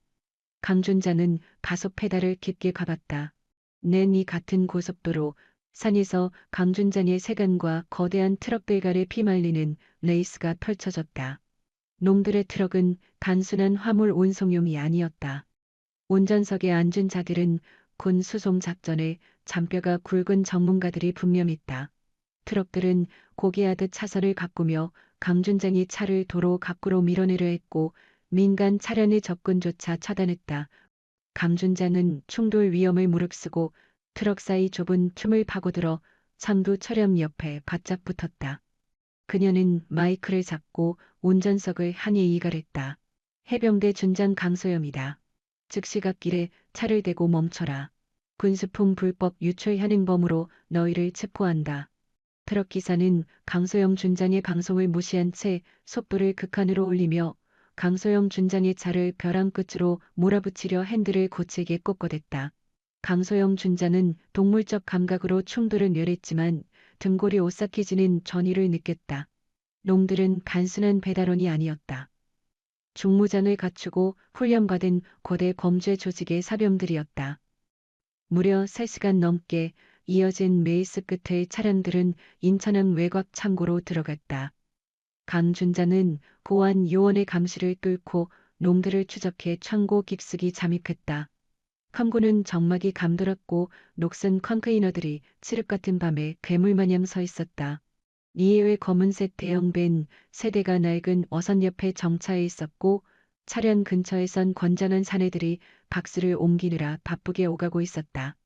강준자는 가속 페달을 깊게 가봤다. 낸이 같은 고속도로 산에서 강준장의 세간과 거대한 트럭들갈에 피말리는 레이스가 펼쳐졌다. 놈들의 트럭은 단순한 화물 운송용이 아니었다. 운전석에 앉은 자들은 군 수송 작전에 잔뼈가 굵은 전문가들이 분명했다. 트럭들은 고개하듯 차선을 바꾸며 강준장이 차를 도로 밖으로 밀어내려 했고 민간 차량의 접근조차 차단했다. 강준장은 충돌 위험을 무릅쓰고 트럭 사이 좁은 틈을 파고들어 상두 차량 옆에 바짝 붙었다. 그녀는 마이크를 잡고 운전석을 한이 이갈했다. 해병대 준장 강소영이다. 즉시 갓길에 차를 대고 멈춰라. 군수품 불법 유출 현행범으로 너희를 체포한다. 트럭 기사는 강소영 준장의 방송을 무시한 채 속도를 극한으로 올리며 강소영 준장의 차를 벼랑 끝으로 몰아붙이려 핸들을 고치게 꺾어댔다. 강소영 준장은 동물적 감각으로 충돌을 멸했지만 등골이 오싹해지는 전의를 느꼈다. 놈들은 단순한 배달원이 아니었다. 중무장을 갖추고 훈련받은 고대 범죄 조직의 사병들이었다. 무려 3시간 넘게 이어진 레이스 끝의 차량들은 인천항 외곽 창고로 들어갔다. 강준자는 고안 요원의 감시를 뚫고 놈들을 추적해 창고 깊숙이 잠입했다. 컴고는 정막이 감돌았고 녹슨 컨테이너들이 칠흑 같은 밤에 괴물마냥 서 있었다. 이외의 검은색 대형 밴 세대가 낡은 어선 옆에 정차해 있었고 차량 근처에선 건장한 사내들이 박스를 옮기느라 바쁘게 오가고 있었다.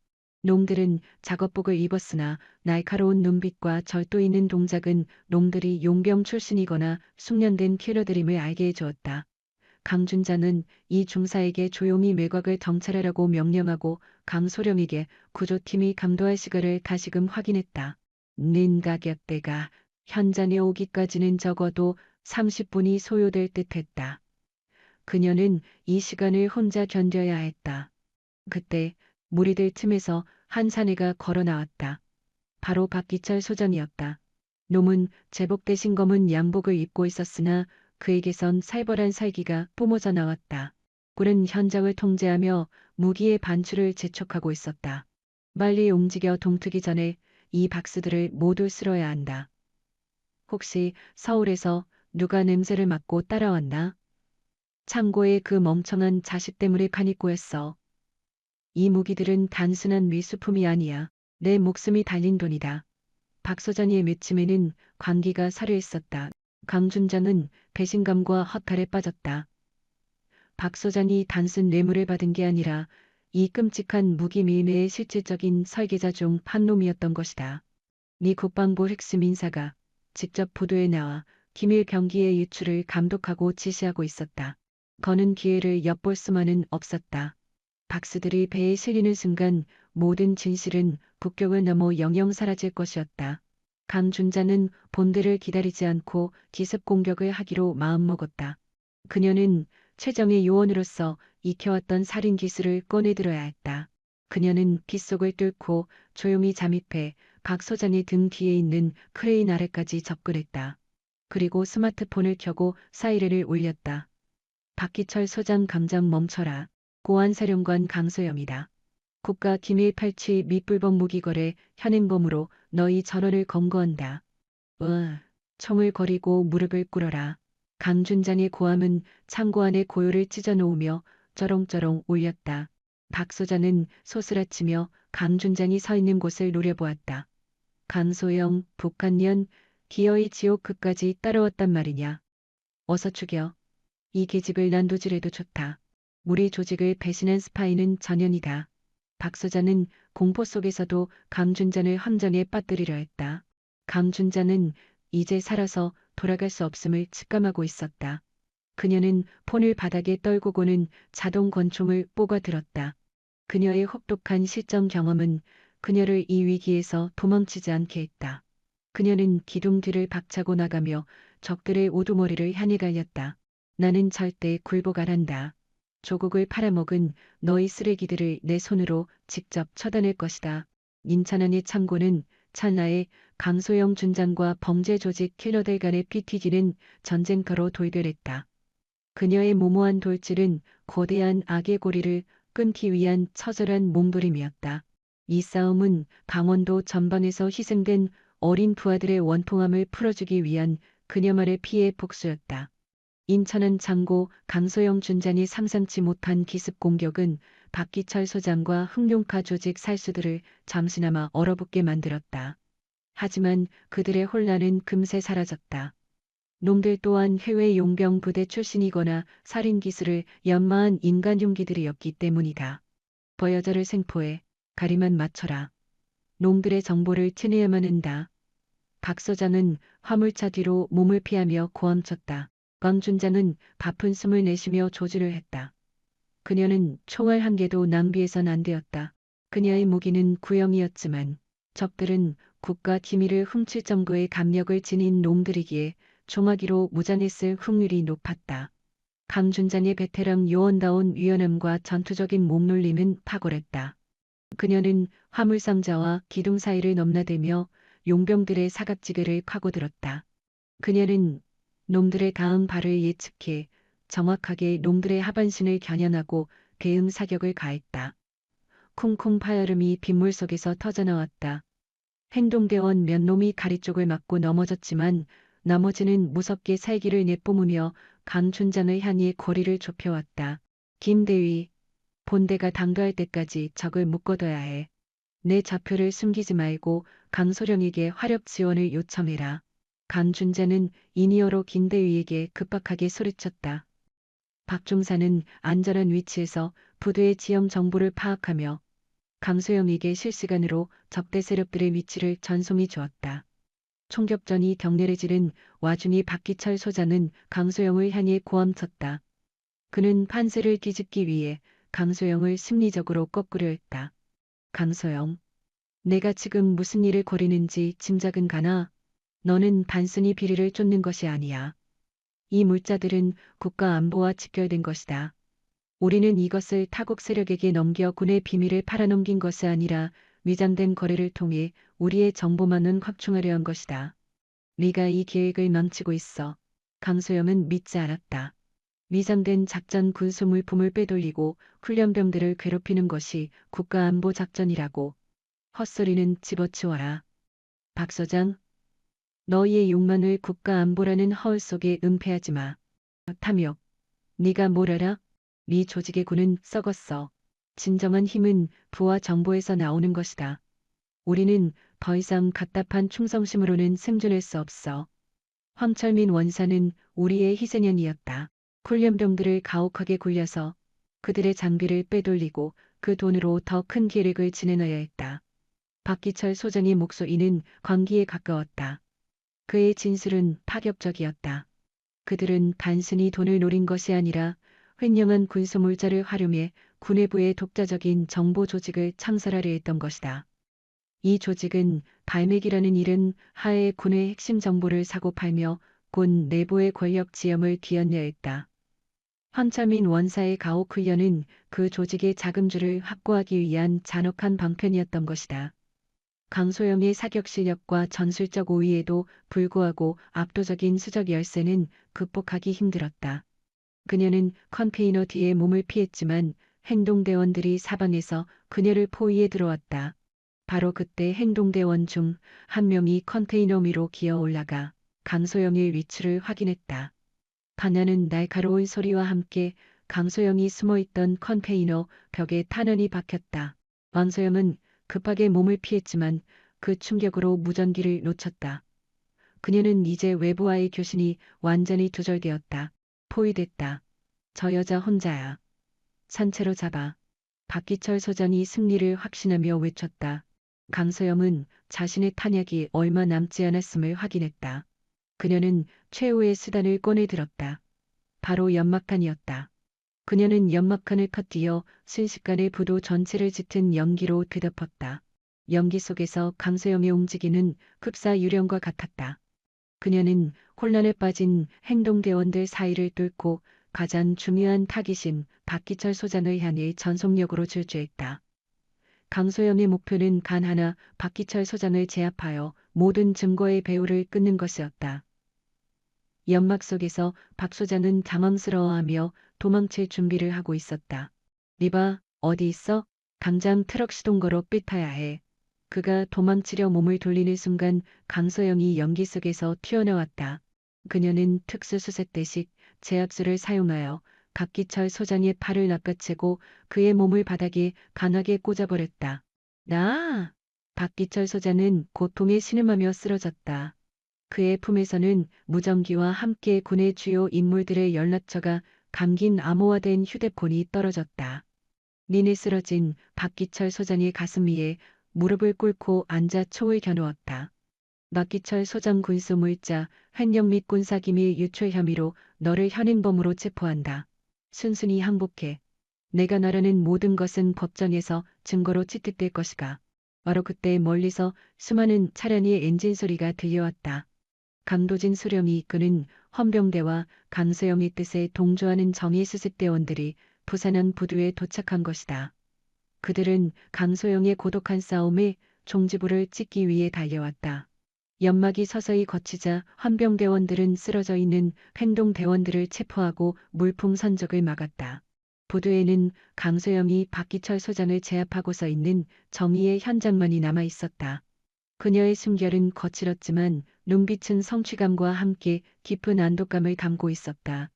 놈들은 작업복을 입었으나 날카로운 눈빛과 절도 있는 동작은 놈들이 용병 출신이거나 숙련된 킬러들임을 알게 해주었다. 강준자는 이 중사에게 조용히 매각을 정찰하라고 명령하고 강소령에게 구조팀이 감도할 시간을 다시금 확인했다. 는 가격대가 현장에 오기까지는 적어도 30분이 소요될 듯했다. 그녀는 이 시간을 혼자 견뎌야 했다. 그때 무리들 틈에서 한 사내가 걸어 나왔다. 바로 박기철 소장이었다. 놈은 제복 대신 검은 양복을 입고 있었으나 그에게선 살벌한 살기가 뿜어져 나왔다. 꿀은 현장을 통제하며 무기의 반출을 재촉하고 있었다. 빨리 움직여 동트기 전에 이 박스들을 모두 쓸어야 한다. 혹시 서울에서 누가 냄새를 맡고 따라왔나? 창고에 그 멍청한 자식 때문에 간이 꼬였어. 이 무기들은 단순한 미수품이 아니야. 내 목숨이 달린 돈이다. 박 소장의 외침에는 광기가 살해했었다. 강준장은 배신감과 허탈에 빠졌다. 박 소장이 단순 뇌물을 받은 게 아니라 이 끔찍한 무기 밀매의 실질적인 설계자 중 한 놈이었던 것이다. 미 국방부 핵심 인사가 직접 보도에 나와 기밀 병기의 유출을 감독하고 지시하고 있었다. 거는 기회를 엿볼 수만은 없었다. 박스들이 배에 실리는 순간 모든 진실은 국경을 넘어 영영 사라질 것이었다. 강준자는 본대를 기다리지 않고 기습 공격을 하기로 마음먹었다. 그녀는 최정의 요원으로서 익혀왔던 살인 기술을 꺼내들어야 했다. 그녀는 빗속을 뚫고 조용히 잠입해 박 소장의 등 뒤에 있는 크레인 아래까지 접근했다. 그리고 스마트폰을 켜고 사이렌을 울렸다. 박기철 소장 당장 멈춰라. 고안사령관 강소영이다. 국가 기밀 탈취 및 불법 무기거래 현행범으로 너희 전원을 검거한다. 총을 거리고 무릎을 꿇어라. 강준장의 고함은 창고 안의 고요를 찢어놓으며 쩌렁쩌렁 울렸다. 박 소장은 소스라치며 강준장이 서 있는 곳을 노려보았다. 강소영, 북한년, 기어이 지옥 끝까지 따라왔단 말이냐. 어서 죽여. 이 계집을 난도질해도 좋다. 우리 조직을 배신한 스파이는 전현이다. 박 소장은 공포 속에서도 강준장을 함정에 빠뜨리려 했다. 강준장은 이제 살아서 돌아갈 수 없음을 직감하고 있었다. 그녀는 폰을 바닥에 떨구고는 자동 권총을 뽑아 들었다. 그녀의 혹독한 실전 경험은 그녀를 이 위기에서 도망치지 않게 했다. 그녀는 기둥 뒤를 박차고 나가며 적들의 우두머리를 향해 갈렸다. 나는 절대 굴복 안 한다. 조국을 팔아먹은 너희 쓰레기들을 내 손으로 직접 처단할 것이다. 인천항의 창고는 찰나에 강소영 준장과 범죄 조직 킬러들 간의 피튀기는 전쟁터로 돌변했다. 그녀의 무모한 돌질은 거대한 악의 고리를 끊기 위한 처절한 몸부림이었다. 이 싸움은 강원도 전방에서 희생된 어린 부하들의 원통함을 풀어주기 위한 그녀만의 피해 복수였다. 인천은 창고 강소영 준장이 상상치 못한 기습 공격은 박기철 소장과 흑룡파 조직 살수들을 잠시나마 얼어붙게 만들었다. 하지만 그들의 혼란은 금세 사라졌다. 놈들 또한 해외 용병 부대 출신이거나 살인 기술을 연마한 인간 흉기들이었기 때문이다. 버여자를 생포해 가리만 맞춰라. 놈들의 정보를 티내야만 한다. 박 서장은 화물차 뒤로 몸을 피하며 고함쳤다. 광준장은 바쁜 숨을 내쉬며 조준을 했다. 그녀는 총알 한 개도 낭비해선 안 되었다. 그녀의 무기는 구형이었지만 적들은 국가 기밀을 훔칠 정도의 감력을 지닌 놈들이기에 종아기로 무장했을 확률이 높았다. 강준장의 베테랑 요원다운 유연함과 전투적인 몸놀림은 탁월했다. 그녀는 화물상자와 기둥 사이를 넘나들며 용병들의 사각지대를 파고들었다. 그녀는 놈들의 다음 발을 예측해 정확하게 놈들의 하반신을 겨냥하고 대응 사격을 가했다. 쿵쿵 파열음이 빗물 속에서 터져나왔다. 행동대원 몇 놈이 다리 쪽을 맞고 넘어졌지만 나머지는 무섭게 살기를 내뿜으며 강춘장을 향해 거리를 좁혀왔다. 김대위, 본대가 당도할 때까지 적을 묶어둬야 해. 내 좌표를 숨기지 말고 강소령에게 화력 지원을 요청해라. 강준자는 인이어로 김대위에게 급박하게 소리쳤다. 박종사는 안전한 위치에서 부대의 지형 정보를 파악하며 강소영에게 실시간으로 적대 세력들의 위치를 전송해 주었다. 총격전이 격렬해지는 와중에 박기철 소장은 강소영을 향해 고함쳤다. 그는 판세를 뒤집기 위해 강소영을 심리적으로 꺾으려 했다. 강소영, 내가 지금 무슨 일을 벌이는지 짐작은 가나? 너는 단순히 비리를 쫓는 것이 아니야. 이 물자들은 국가 안보와 직결된 것이다. 우리는 이것을 타국 세력에게 넘겨 군의 비밀을 팔아넘긴 것이 아니라 위장된 거래를 통해 우리의 정보망은 확충하려 한 것이다. 네가 이 계획을 망치고 있어. 강소영은 믿지 않았다. 위장된 작전 군수 물품을 빼돌리고 훈련병들을 괴롭히는 것이 국가안보 작전이라고. 헛소리는 집어치워라. 박 서장, 너희의 욕망을 국가안보라는 허울 속에 은폐하지 마. 탐욕, 네가 뭘 알아? 네 조직의 군은 썩었어. 진정한 힘은 부와 정보에서 나오는 것이다. 우리는 더 이상 답답한 충성심으로는 생존할 수 없어. 황철민 원사는 우리의 희생양이었다. 훈련병들을 가혹하게 굴려서 그들의 장비를 빼돌리고 그 돈으로 더 큰 계획을 진행해야 했다. 박기철 소장의 목소리는 광기에 가까웠다. 그의 진술은 파격적이었다. 그들은 단순히 돈을 노린 것이 아니라 횡령한 군수물자를 활용해 군내부의 독자적인 정보 조직을 창설하려 했던 것이다. 이 조직은 발맥이라는 이른 하에 군의 핵심 정보를 사고 팔며 군 내부의 권력 지형을 뒤흔려 했다. 황철민 원사의 가혹 훈련은 그 조직의 자금줄을 확보하기 위한 잔혹한 방편이었던 것이다. 강소영의 사격 실력과 전술적 우위에도 불구하고 압도적인 수적 열세는 극복하기 힘들었다. 그녀는 컨테이너 뒤에 몸을 피했지만 행동대원들이 사방에서 그녀를 포위해 들어왔다. 바로 그때 행동대원 중 한 명이 컨테이너 위로 기어 올라가 강소영의 위치를 확인했다. 가냐는 날카로운 소리와 함께 강소영이 숨어있던 컨테이너 벽에 탄원이 박혔다. 왕소영은 급하게 몸을 피했지만 그 충격으로 무전기를 놓쳤다. 그녀는 이제 외부와의 교신이 완전히 두절되었다. 포위됐다. 저 여자 혼자야. 산채로 잡아. 박기철 소장이 승리를 확신하며 외쳤다. 강소영은 자신의 탄약이 얼마 남지 않았음을 확인했다. 그녀는 최후의 수단을 꺼내 들었다. 바로 연막탄이었다. 그녀는 연막탄을 컷띄어 순식간에 부도 전체를 짙은 연기로 뒤덮었다. 연기 속에서 강소영의 움직이는 흡사 유령과 같았다. 그녀는 혼란에 빠진 행동대원들 사이를 뚫고 가장 중요한 타깃인 박기철 소장을 향해 전속력으로 질주했다. 강소영의 목표는 단 하나, 박기철 소장을 제압하여 모든 증거의 배후를 끊는 것이었다. 연막 속에서 박 소장은 당황스러워하며 도망칠 준비를 하고 있었다. 리바, 어디 있어? 당장 트럭 시동 걸어 삐타야 해. 그가 도망치려 몸을 돌리는 순간 강소영이 연기 속에서 튀어나왔다. 그녀는 특수수색대식 제압술을 사용하여 박기철 소장의 팔을 낚아채고 그의 몸을 바닥에 강하게 꽂아버렸다. 나! 박기철 소장은 고통에 신음하며 쓰러졌다. 그의 품에서는 무전기와 함께 군의 주요 인물들의 연락처가 감긴 암호화된 휴대폰이 떨어졌다. 린에 쓰러진 박기철 소장의 가슴 위에 무릎을 꿇고 앉아 총을 겨누었다. 박기철 소장 군수물자, 횡령 및 군사기밀 유출 혐의로 너를 현행범으로 체포한다. 순순히 항복해. 내가 말하는 모든 것은 법정에서 증거로 채택될 것이다. 바로 그때 멀리서 수많은 차량의 엔진 소리가 들려왔다. 강도진 수령이 이끄는 헌병대와 강소영의 뜻에 동조하는 정예수습대원들이 부산항 부두에 도착한 것이다. 그들은 강소영의 고독한 싸움에 종지부를 찍기 위해 달려왔다. 연막이 서서히 거치자 헌병대원들은 쓰러져 있는 행동대원들을 체포하고 물품 선적을 막았다. 부두에는 강소영이 박기철 소장을 제압하고서 있는 정의의 현장만이 남아 있었다. 그녀의 숨결은 거칠었지만 눈빛은 성취감과 함께 깊은 안도감을 담고 있었다.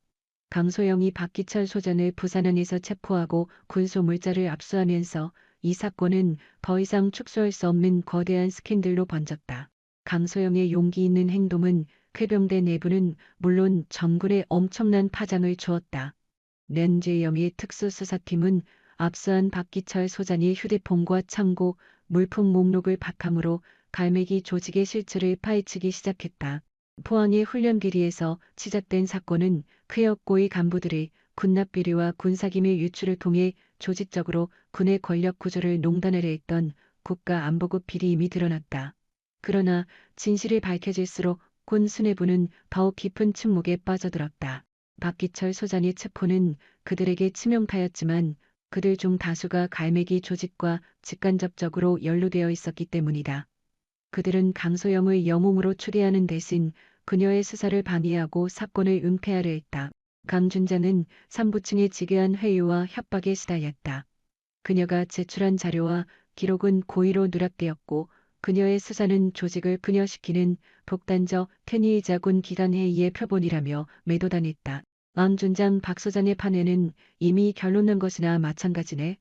강소영이 박기철 소장을 부산항에서 체포하고 군소물자를 압수하면서 이 사건은 더 이상 축소할 수 없는 거대한 스캔들로 번졌다. 강소영의 용기 있는 행동은 쾌병대 내부는 물론 정군에 엄청난 파장을 주었다. 렌제영의 특수수사팀은 압수한 박기철 소장의 휴대폰과 창고, 물품 목록을 바탕으로 갈매기 조직의 실체를 파헤치기 시작했다. 포항의 훈련 비리에서 시작된 사건은 쾌역 고위 간부들이 군납비리와 군사기밀 유출을 통해 조직적으로 군의 권력 구조를 농단하려 했던 국가안보국 비리임이 드러났다. 그러나 진실이 밝혀질수록 군 수뇌부는 더욱 깊은 침묵에 빠져들었다. 박기철 소장의 체포는 그들에게 치명타였지만 그들 중 다수가 갈매기 조직과 직간접적으로 연루되어 있었기 때문이다. 그들은 강소영을 영웅으로 추대하는 대신 그녀의 수사를 방해하고 사건을 은폐하려 했다. 강준자는 산부층의 지괴한 회유와 협박에 시달렸다. 그녀가 제출한 자료와 기록은 고의로 누락되었고 그녀의 수사는 조직을 분열시키는 독단적 테니이자군 기간회의의 표본이라며 매도당했다. 왕준장 박 소장의 판례는 이미 결론난 것이나 마찬가지네.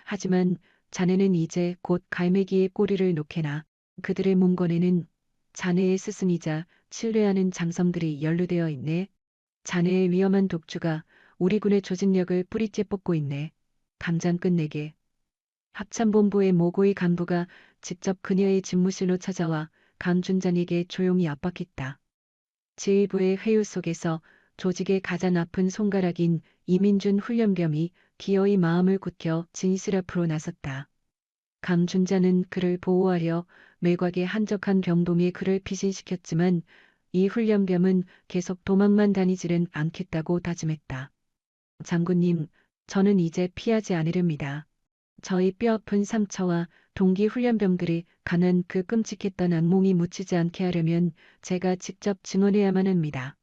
하지만 자네는 이제 곧 갈매기의 꼬리를 놓게나. 그들의 문건에는 자네의 스승이자 신뢰하는 장성들이 연루되어 있네. 자네의 위험한 독주가 우리 군의 조직력을 뿌리째 뽑고 있네. 당장 끝내게. 합참본부의 모고의 간부가 직접 그녀의 집무실로 찾아와 강준장에게 조용히 압박했다. 지휘부의 회유 속에서 조직의 가장 아픈 손가락인 이민준 훈련병이 기어이 마음을 굳혀 진실 앞으로 나섰다. 강준자는 그를 보호하려 매곽의 한적한 병동에 그를 피신시켰지만 이 훈련병은 계속 도망만 다니지는 않겠다고 다짐했다. 장군님, 저는 이제 피하지 않으렵니다. 저희 뼈아픈 상처와 동기 훈련병들이 가난 그 끔찍했던 악몽이 묻히지 않게 하려면 제가 직접 증언해야만 합니다.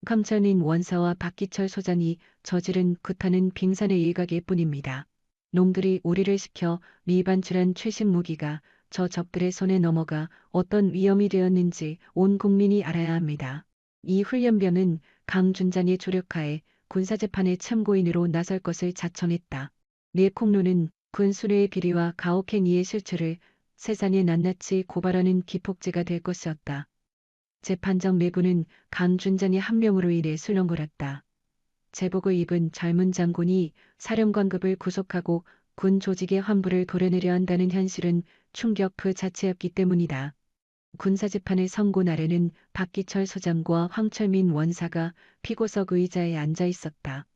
감천인 원사와 박기철 소장이 저지른 구타는 빙산의 일각일 뿐입니다. 놈들이 우리를 시켜 미반출한 최신 무기가 저 적들의 손에 넘어가 어떤 위험이 되었는지 온 국민이 알아야 합니다. 이 훈련병은 강준장의 조력하에 군사재판의 참고인으로 나설 것을 자청했다. 리에콩루는 군수뇌의 비리와 가혹행위의 실체를 세상에 낱낱이 고발하는 기폭제가 될 것이었다. 재판정 내부는 강준장의 한 명으로 인해 술렁거렸다. 제복을 입은 젊은 장군이 사령관급을 구속하고 군 조직의 환부를 도려내려 한다는 현실은 충격 그 자체였기 때문이다. 군사재판의 선고 날에는 박기철 소장과 황철민 원사가 피고석 의자에 앉아 있었다.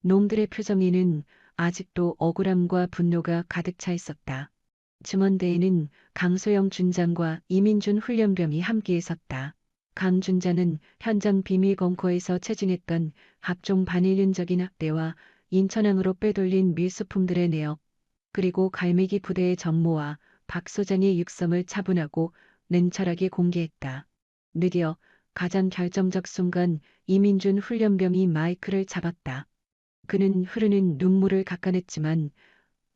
놈들의 표정에는 아직도 억울함과 분노가 가득 차 있었다. 증언대에는 강소영 준장과 이민준 훈련병이 함께 있었다. 강준장은 현장 비밀 벙커에서 체증했던 각종 반일륜적인 학대와 인천항으로 빼돌린 밀수품들의 내역, 그리고 갈매기 부대의 전모와 박 소장의 육성을 차분하고 냉철하게 공개했다. 드디어 가장 결정적 순간 이민준 훈련병이 마이크를 잡았다. 그는 흐르는 눈물을 깎아냈지만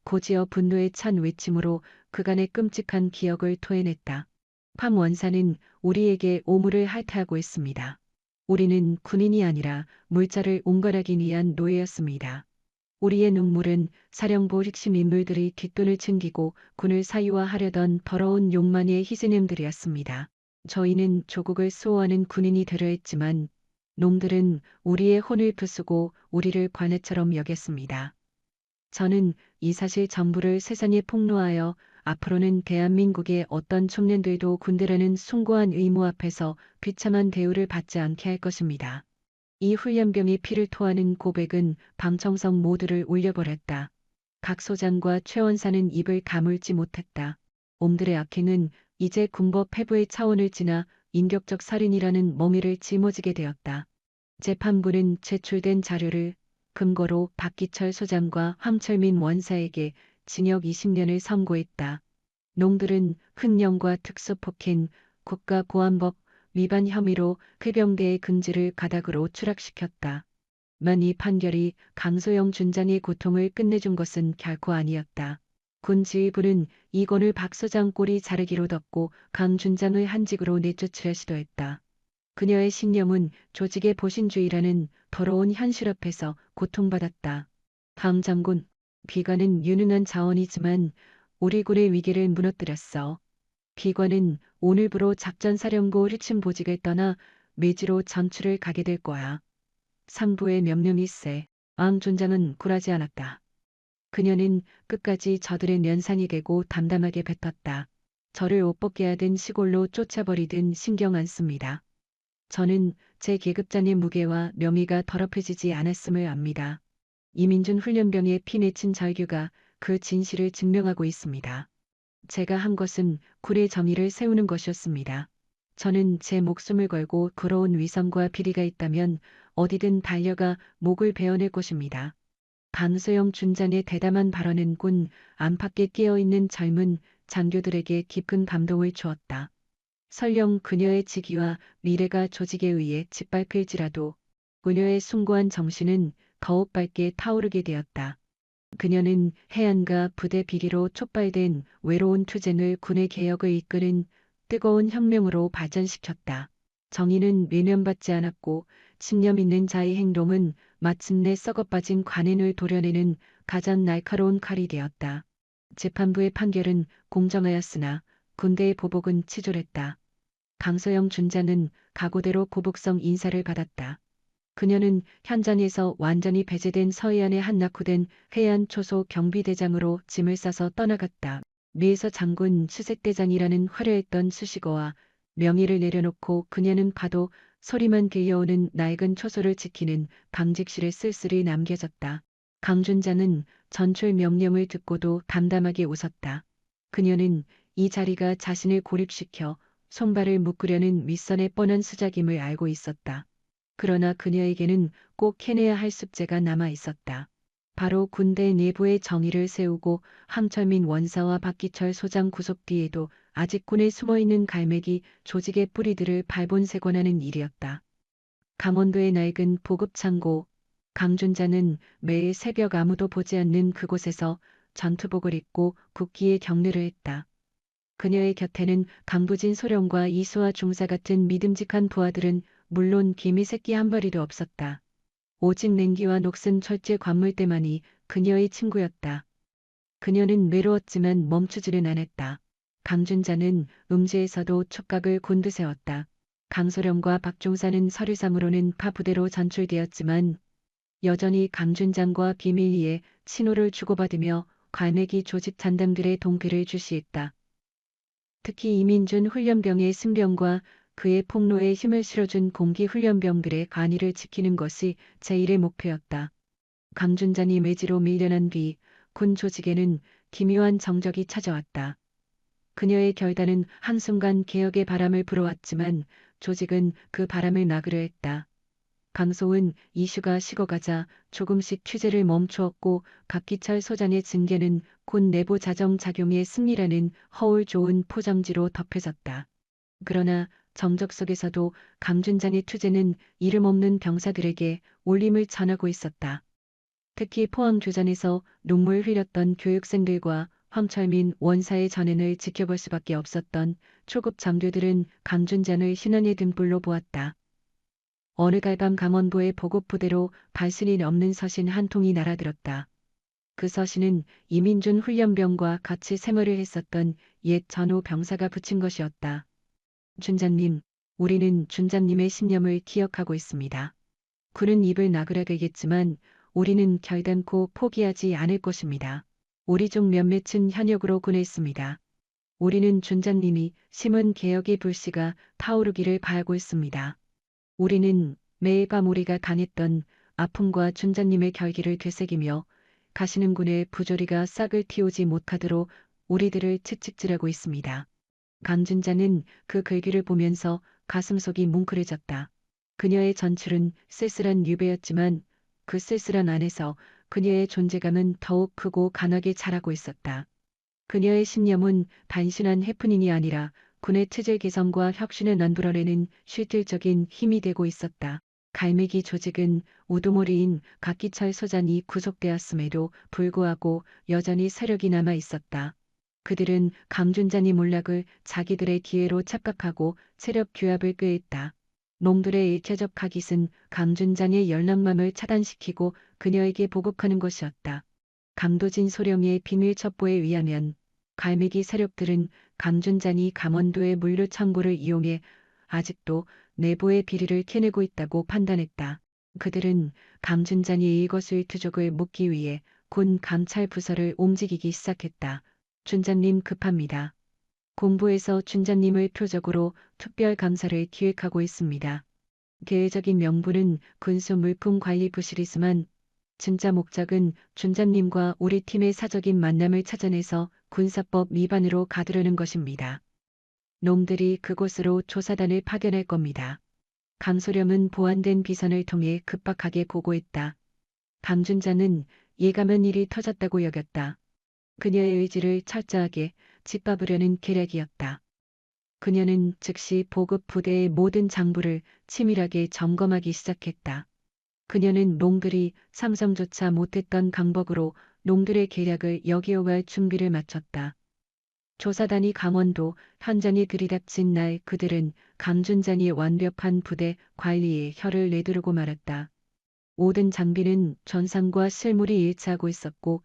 고지어 분노에 찬 외침으로 그간의 끔찍한 기억을 토해냈다. 팜 원사는 우리에게 오물을 할타하고 있습니다. 우리는 군인이 아니라 물자를 운반하기 위한 노예였습니다. 우리의 눈물은 사령부 핵심 인물들이 뒷돈을 챙기고 군을 사유화하려던 더러운 욕망의 희생임들이었습니다. 저희는 조국을 수호하는 군인이 되려 했지만 놈들은 우리의 혼을 부수고 우리를 관해처럼 여겼습니다. 저는 이 사실 전부를 세상에 폭로하여 앞으로는 대한민국의 어떤 청년들도 군대라는 숭고한 의무 앞에서 비참한 대우를 받지 않게 할 것입니다. 이 훈련병이 피를 토하는 고백은 방청석 모두를 울려버렸다. 각 소장과 최원사는 입을 가물지 못했다. 옴들의 악행은 이제 군법 회부의 차원을 지나 인격적 살인이라는 멍에를 짊어지게 되었다. 재판부는 제출된 자료를 근거로 박기철 소장과 황철민 원사에게 징역 20년을 선고했다. 놈들은 횡령과 특수폭행, 국가보안법 위반 혐의로 해병대의 근지를 가닥으로 추락시켰다. 만 이 판결이 강소영 준장의 고통을 끝내준 것은 결코 아니었다. 군 지휘부는 이건을 박 소장 꼬리 자르기로 덮고 강 준장을 한직으로 내쫓으려 시도했다. 그녀의 신념은 조직의 보신주의라는 더러운 현실 앞에서 고통받았다. 강 장군, 비관은 유능한 자원이지만 우리 군의 위기를 무너뜨렸어. 비관은 오늘부로 작전사령부 핵심 보직을 떠나 매지로 전출을 가게 될 거야. 상부의 명령이 세. 앙 준장은 굴하지 않았다. 그녀는 끝까지 저들의 면상이 되고 담담하게 뱉었다. 저를 옷 벗게 하든 시골로 쫓아버리든 신경 안 씁니다. 저는 제 계급장의 무게와 명예가 더럽혀지지 않았음을 압니다. 이민준 훈련병의 피 맺힌 절규가 그 진실을 증명하고 있습니다. 제가 한 것은 군의 정의를 세우는 것이었습니다. 저는 제 목숨을 걸고 걸어온 위선과 비리가 있다면 어디든 달려가 목을 베어낼 것입니다. 방소영 준장의 대담한 발언은 군 안팎에 끼어있는 젊은 장교들에게 깊은 감동을 주었다. 설령 그녀의 직위와 미래가 조직에 의해 짓밟힐지라도 그녀의 숭고한 정신은 더욱 밝게 타오르게 되었다. 그녀는 해안가 부대 비리로 촉발된 외로운 투쟁을 군의 개혁을 이끄는 뜨거운 혁명으로 발전시켰다. 정의는 외면받지 않았고 신념 있는 자의 행동은 마침내 썩어빠진 관행을 도려내는 가장 날카로운 칼이 되었다. 재판부의 판결은 공정하였으나 군대의 보복은 치졸했다. 강소영 준장은 각오대로 보복성 인사를 받았다. 그녀는 현장에서 완전히 배제된 서해안의 한 낙후된 해안 초소 경비대장으로 짐을 싸서 떠나갔다. 미에서 장군 수색대장이라는 화려했던 수식어와 명의를 내려놓고 그녀는 파도 소리만 들려오는 낡은 초소를 지키는 방직실에 쓸쓸히 남겨졌다. 강준장은 전출 명령을 듣고도 담담하게 웃었다. 그녀는 이 자리가 자신을 고립시켜 손발을 묶으려는 윗선의 뻔한 수작임을 알고 있었다. 그러나 그녀에게는 꼭 해내야 할 숙제가 남아 있었다. 바로 군대 내부의 정의를 세우고 황철민 원사와 박기철 소장 구속 뒤에도 아직 군에 숨어있는 갈매기 조직의 뿌리들을 발본색원하는 일이었다. 강원도의 낡은 보급창고, 강준자는 매일 새벽 아무도 보지 않는 그곳에서 전투복을 입고 국기에 격려를 했다. 그녀의 곁에는 강부진 소령과 이수와 중사 같은 믿음직한 부하들은 물론 개미 새끼 한 마리도 없었다. 오직 냉기와 녹슨 철제 관물대만이 그녀의 친구였다. 그녀는 외로웠지만 멈추지는 않았다. 강준자는 음지에서도 촉각을 곤두세웠다. 강소령과 박종사는 서류상으로는 파부대로 전출되었지만 여전히 강준장과 비밀리에 신호를 주고받으며 관내기 조직 잔담들의 동피를 주시했다. 특히 이민준 훈련병의 승병과 그의 폭로에 힘을 실어준 공기 훈련병들의 관의를 지키는 것이 제1의 목표였다. 강준장이 매지로 밀려난 뒤 군 조직에는 기묘한 정적이 찾아왔다. 그녀의 결단은 한순간 개혁의 바람을 불어왔지만 조직은 그 바람을 막으려 했다. 강소은 이슈가 식어가자 조금씩 취재를 멈추었고 박기철 소장의 징계는 군 내부 자정 작용의 승리라는 허울 좋은 포장지로 덮여졌다. 그러나 정적 속에서도 강준장의 투쟁은 이름 없는 병사들에게 울림을 전하고 있었다. 특히 포항 교전에서 눈물 흘렸던 교육생들과 황철민 원사의 전행을 지켜볼 수밖에 없었던 초급 장교들은 강준장을 신앙의 등불로 보았다. 어느 갈밤 강원도의 보급부대로 발신이 없는 서신 한 통이 날아들었다. 그 서신은 이민준 훈련병과 같이 생활을 했었던 옛 전후 병사가 붙인 것이었다. 준자님, 우리는 준자님의 신념을 기억하고 있습니다. 그는 입을 나그라들겠지만 우리는 결단코 포기하지 않을 것입니다. 우리 중 몇몇은 현역으로 군했습니다. 우리는 준자님이 심은 개혁의 불씨가 타오르기를 바라고 있습니다. 우리는 매일 밤 우리가 당했던 아픔과 준자님의 결기를 되새기며 가시는 군의 부조리가 싹을 틔우지 못하도록 우리들을 채찍질하고 있습니다. 강준자는 그 글귀를 보면서 가슴속이 뭉클해졌다. 그녀의 전출은 쓸쓸한 유배였지만 그 쓸쓸한 안에서 그녀의 존재감은 더욱 크고 강하게 자라고 있었다. 그녀의 신념은 단순한 해프닝이 아니라 군의 체질 개선과 혁신을 만들어내는 실질적인 힘이 되고 있었다. 갈매기 조직은 우두머리인 각기철 소장이 구속되었음에도 불구하고 여전히 세력이 남아 있었다. 그들은 강준자님 몰락을 자기들의 기회로 착각하고 세력 규합을 꾀했다. 놈들의 일체적 가깃은 강준장의 열랑맘을 차단시키고 그녀에게 보복하는 것이었다. 강도진 소령의 비밀 첩보에 의하면 갈매기 세력들은 강준장이 강원도의 물류 창고를 이용해 아직도 내부의 비리를 캐내고 있다고 판단했다. 그들은 강준장이 이것을 투족을 묻기 위해 군 감찰 부서를 움직이기 시작했다. 준장님 급합니다. 공부에서 준장님을 표적으로 특별 감사를 기획하고 있습니다. 계획적인 명분은 군수 물품 관리 부실이지만 진짜 목적은 준장님과 우리 팀의 사적인 만남을 찾아내서 군사법 위반으로 가두려는 것입니다. 놈들이 그곳으로 조사단을 파견할 겁니다. 강소령은 보완된 비선을 통해 급박하게 보고했다. 강준자는 예감한 일이 터졌다고 여겼다. 그녀의 의지를 철저하게 짓밟으려는 계략이었다. 그녀는 즉시 보급 부대의 모든 장부를 치밀하게 점검하기 시작했다. 그녀는 놈들이 상상조차 못했던 강박으로 놈들의 계략을 역이용할 준비를 마쳤다. 조사단이 강원도 현장에 들이닥친 날 그들은 강준장의 완벽한 부대 관리에 혀를 내두르고 말았다. 모든 장비는 전상과 실물이 일치하고 있었고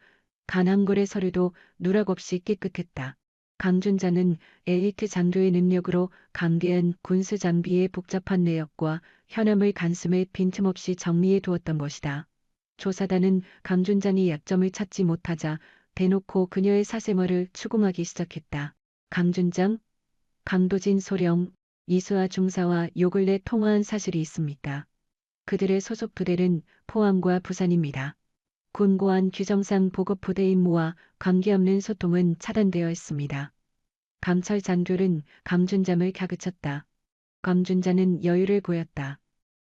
간항골의 서류도 누락 없이 깨끗했다. 강준장은 엘리트 장교의 능력으로 강대한 군수 장비의 복잡한 내역과 현암을 간숨에 빈틈없이 정리해 두었던 것이다. 조사단은 강준장이 약점을 찾지 못하자 대놓고 그녀의 사생활을 추궁하기 시작했다. 강준장, 강도진 소령, 이수아 중사와 요 근래 통화한 사실이 있습니까? 그들의 소속 부대는 포항과 부산입니다. 군고안 규정상 보급 부대 임무와 관계없는 소통은 차단되어 있습니다. 감찰 장교는 강준장을 갸그쳤다. 강준장은 여유를 보였다.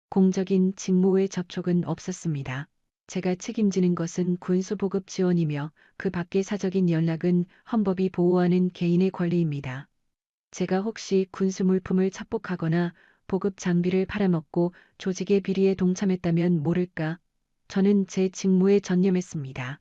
공적인 직무의 접촉은 없었습니다. 제가 책임지는 것은 군수보급 지원이며 그 밖의 사적인 연락은 헌법이 보호하는 개인의 권리입니다. 제가 혹시 군수 물품을 착복하거나 보급 장비를 팔아먹고 조직의 비리에 동참했다면 모를까. 저는 제 직무에 전념했습니다.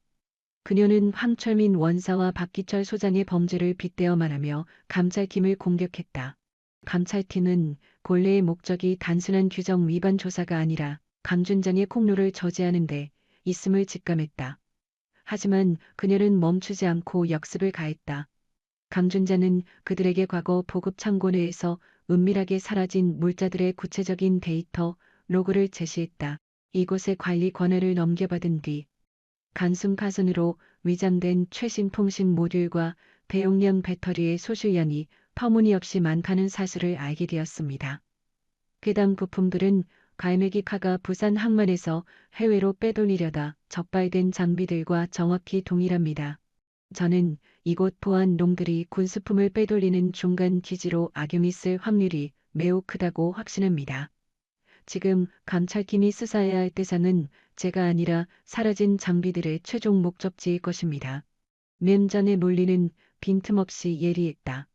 그녀는 황철민 원사와 박기철 소장의 범죄를 빗대어 말하며 감찰팀을 공격했다. 감찰팀은 본래의 목적이 단순한 규정 위반 조사가 아니라 강준장의 폭로를 저지하는 데 있음을 직감했다. 하지만 그녀는 멈추지 않고 역습을 가했다. 강준장은 그들에게 과거 보급 창고 내에서 은밀하게 사라진 물자들의 구체적인 데이터, 로그를 제시했다. 이곳의 관리 권한을 넘겨받은 뒤 간숨 파손으로 위장된 최신 통신 모듈과 대용량 배터리의 소수량이 터무니없이 많다는 사실을 알게 되었습니다. 해당 부품들은 갈매기 카가 부산 항만에서 해외로 빼돌리려다 적발된 장비들과 정확히 동일합니다. 저는 이곳 보안 놈들이 군수품을 빼돌리는 중간 기지로 악용했을 확률이 매우 크다고 확신합니다. 지금 감찰팀이 수사해야 할 대상은 제가 아니라 사라진 장비들의 최종 목적지일 것입니다. 면전에 몰리는 빈틈없이 예리했다.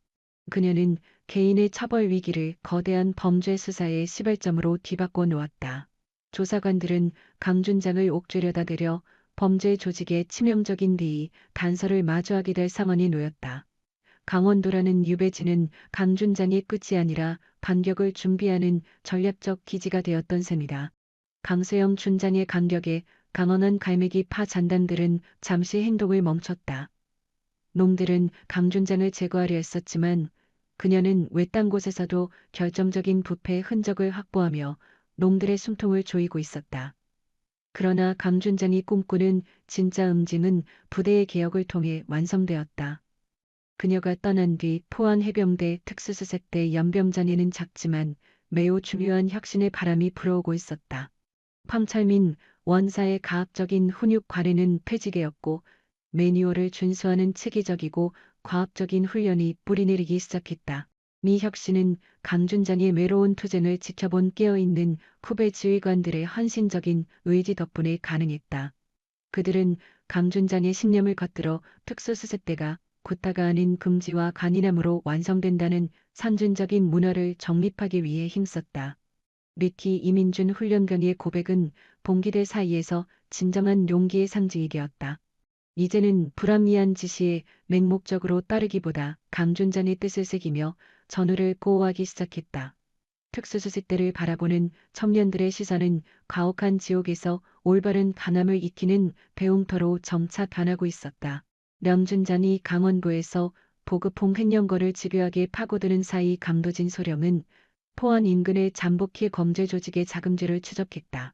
그녀는 개인의 처벌 위기를 거대한 범죄 수사의 시발점으로 뒤바꿔 놓았다. 조사관들은 강준장을 옥죄려다 들여 범죄 조직의 치명적인 대의 단서를 마주하게 될 상황에 놓였다. 강원도라는 유배지는 강준장의 끝이 아니라 반격을 준비하는 전략적 기지가 되었던 셈이다. 강세영 준장의 간격에 강원한 갈매기 파 잔단들은 잠시 행동을 멈췄다. 놈들은 강준장을 제거하려 했었지만 그녀는 외딴 곳에서도 결정적인 부패의 흔적을 확보하며 놈들의 숨통을 조이고 있었다. 그러나 강준장이 꿈꾸는 진짜 응징은 부대의 개혁을 통해 완성되었다. 그녀가 떠난 뒤 포항 해병대 특수수색대 연병장에는 작지만 매우 중요한 혁신의 바람이 불어오고 있었다. 황철민 원사의 가학적인 훈육 관리는 폐지되었고 매뉴얼을 준수하는 체계적이고 과학적인 훈련이 뿌리내리기 시작했다. 미 혁신은 강준장의 외로운 투쟁을 지켜본 깨어있는 후배 지휘관들의 헌신적인 의지 덕분에 가능했다. 그들은 강준장의 신념을 걷들어 특수수색대가 구타가 아닌 금지와 간이함으로 완성된다는 선진적인 문화를 정립하기 위해 힘썼다. 리키 이민준 훈련병의 고백은 봉기대 사이에서 진정한 용기의 상징이 되었다. 이제는 불합리한 지시에 맹목적으로 따르기보다 강준장의 뜻을 새기며 전우를 보호하기 시작했다. 특수수색대를 바라보는 청년들의 시선은 가혹한 지옥에서 올바른 반함을 익히는 배움터로 점차 변하고 있었다. 명준장이 강원도에서 보급홍 횡령거를 집요하게 파고드는 사이 강도진 소령은 포항 인근의 잠복희 범죄 조직의 자금죄를 추적했다.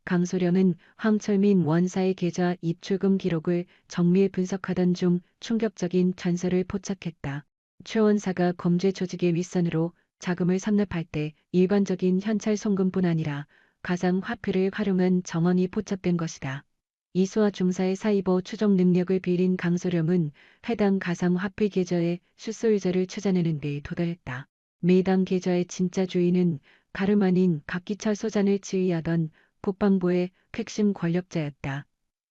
강소령은 황철민 원사의 계좌 입출금 기록을 정밀 분석하던 중 충격적인 전설을 포착했다. 최 원사가 범죄 조직의 윗선으로 자금을 섭납할 때 일반적인 현찰 송금뿐 아니라 가상 화폐를 활용한 정원이 포착된 것이다. 이수와 중사의 사이버 추적 능력을 빌린 강소령은 해당 가상 화폐 계좌의 출소유자를 찾아내는 데 도달했다. 매당 계좌의 진짜 주인은 다름 아닌 박기철 소장을 지휘하던 국방부의 핵심 권력자였다.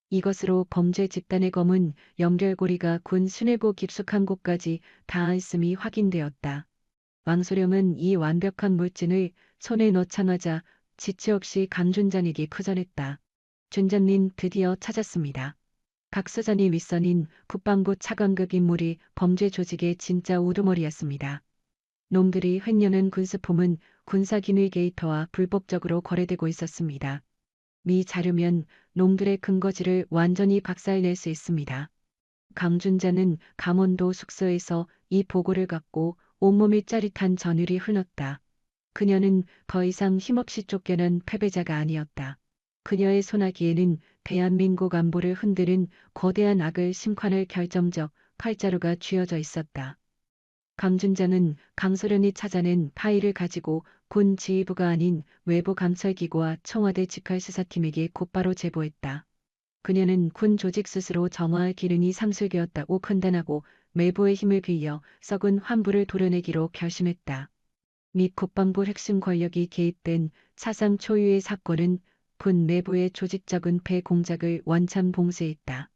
이것으로 범죄 집단의 검은 연결고리가 군 수뇌부 깊숙한 곳까지 닿아있음이 확인되었다. 왕소령은 이 완벽한 물증을 손에 넣자마자 지체 없이 강준장에게 표전했다. 준장님 드디어 찾았습니다. 각 소장의 윗선인 국방부 차관급 인물이 범죄 조직의 진짜 우두머리였습니다. 놈들이 횡령한 군수품은 군사기밀 게이터와 불법적으로 거래되고 있었습니다. 미 자료면 놈들의 근거지를 완전히 박살낼 수 있습니다. 강준자는 강원도 숙소에서 이 보고를 갖고 온몸이 짜릿한 전율이 흘렀다. 그녀는 더 이상 힘없이 쫓겨난 패배자가 아니었다. 그녀의 소나기에는 대한민국 안보를 흔드는 거대한 악을 심판할 결정적 팔자루가 쥐어져 있었다. 강준장은 강소련이 찾아낸 파일을 가지고 군 지휘부가 아닌 외부 감찰기구와 청와대 직할수사팀에게 곧바로 제보했다. 그녀는 군 조직 스스로 정화할 기능이 상실되었다고 판단하고 외부의 힘을 빌려 썩은 환부를 도려내기로 결심했다. 미 국방부 핵심 권력이 개입된 사상 초유의 사건은 군 내부의 조직적 은폐 공작을 원천 봉쇄했다.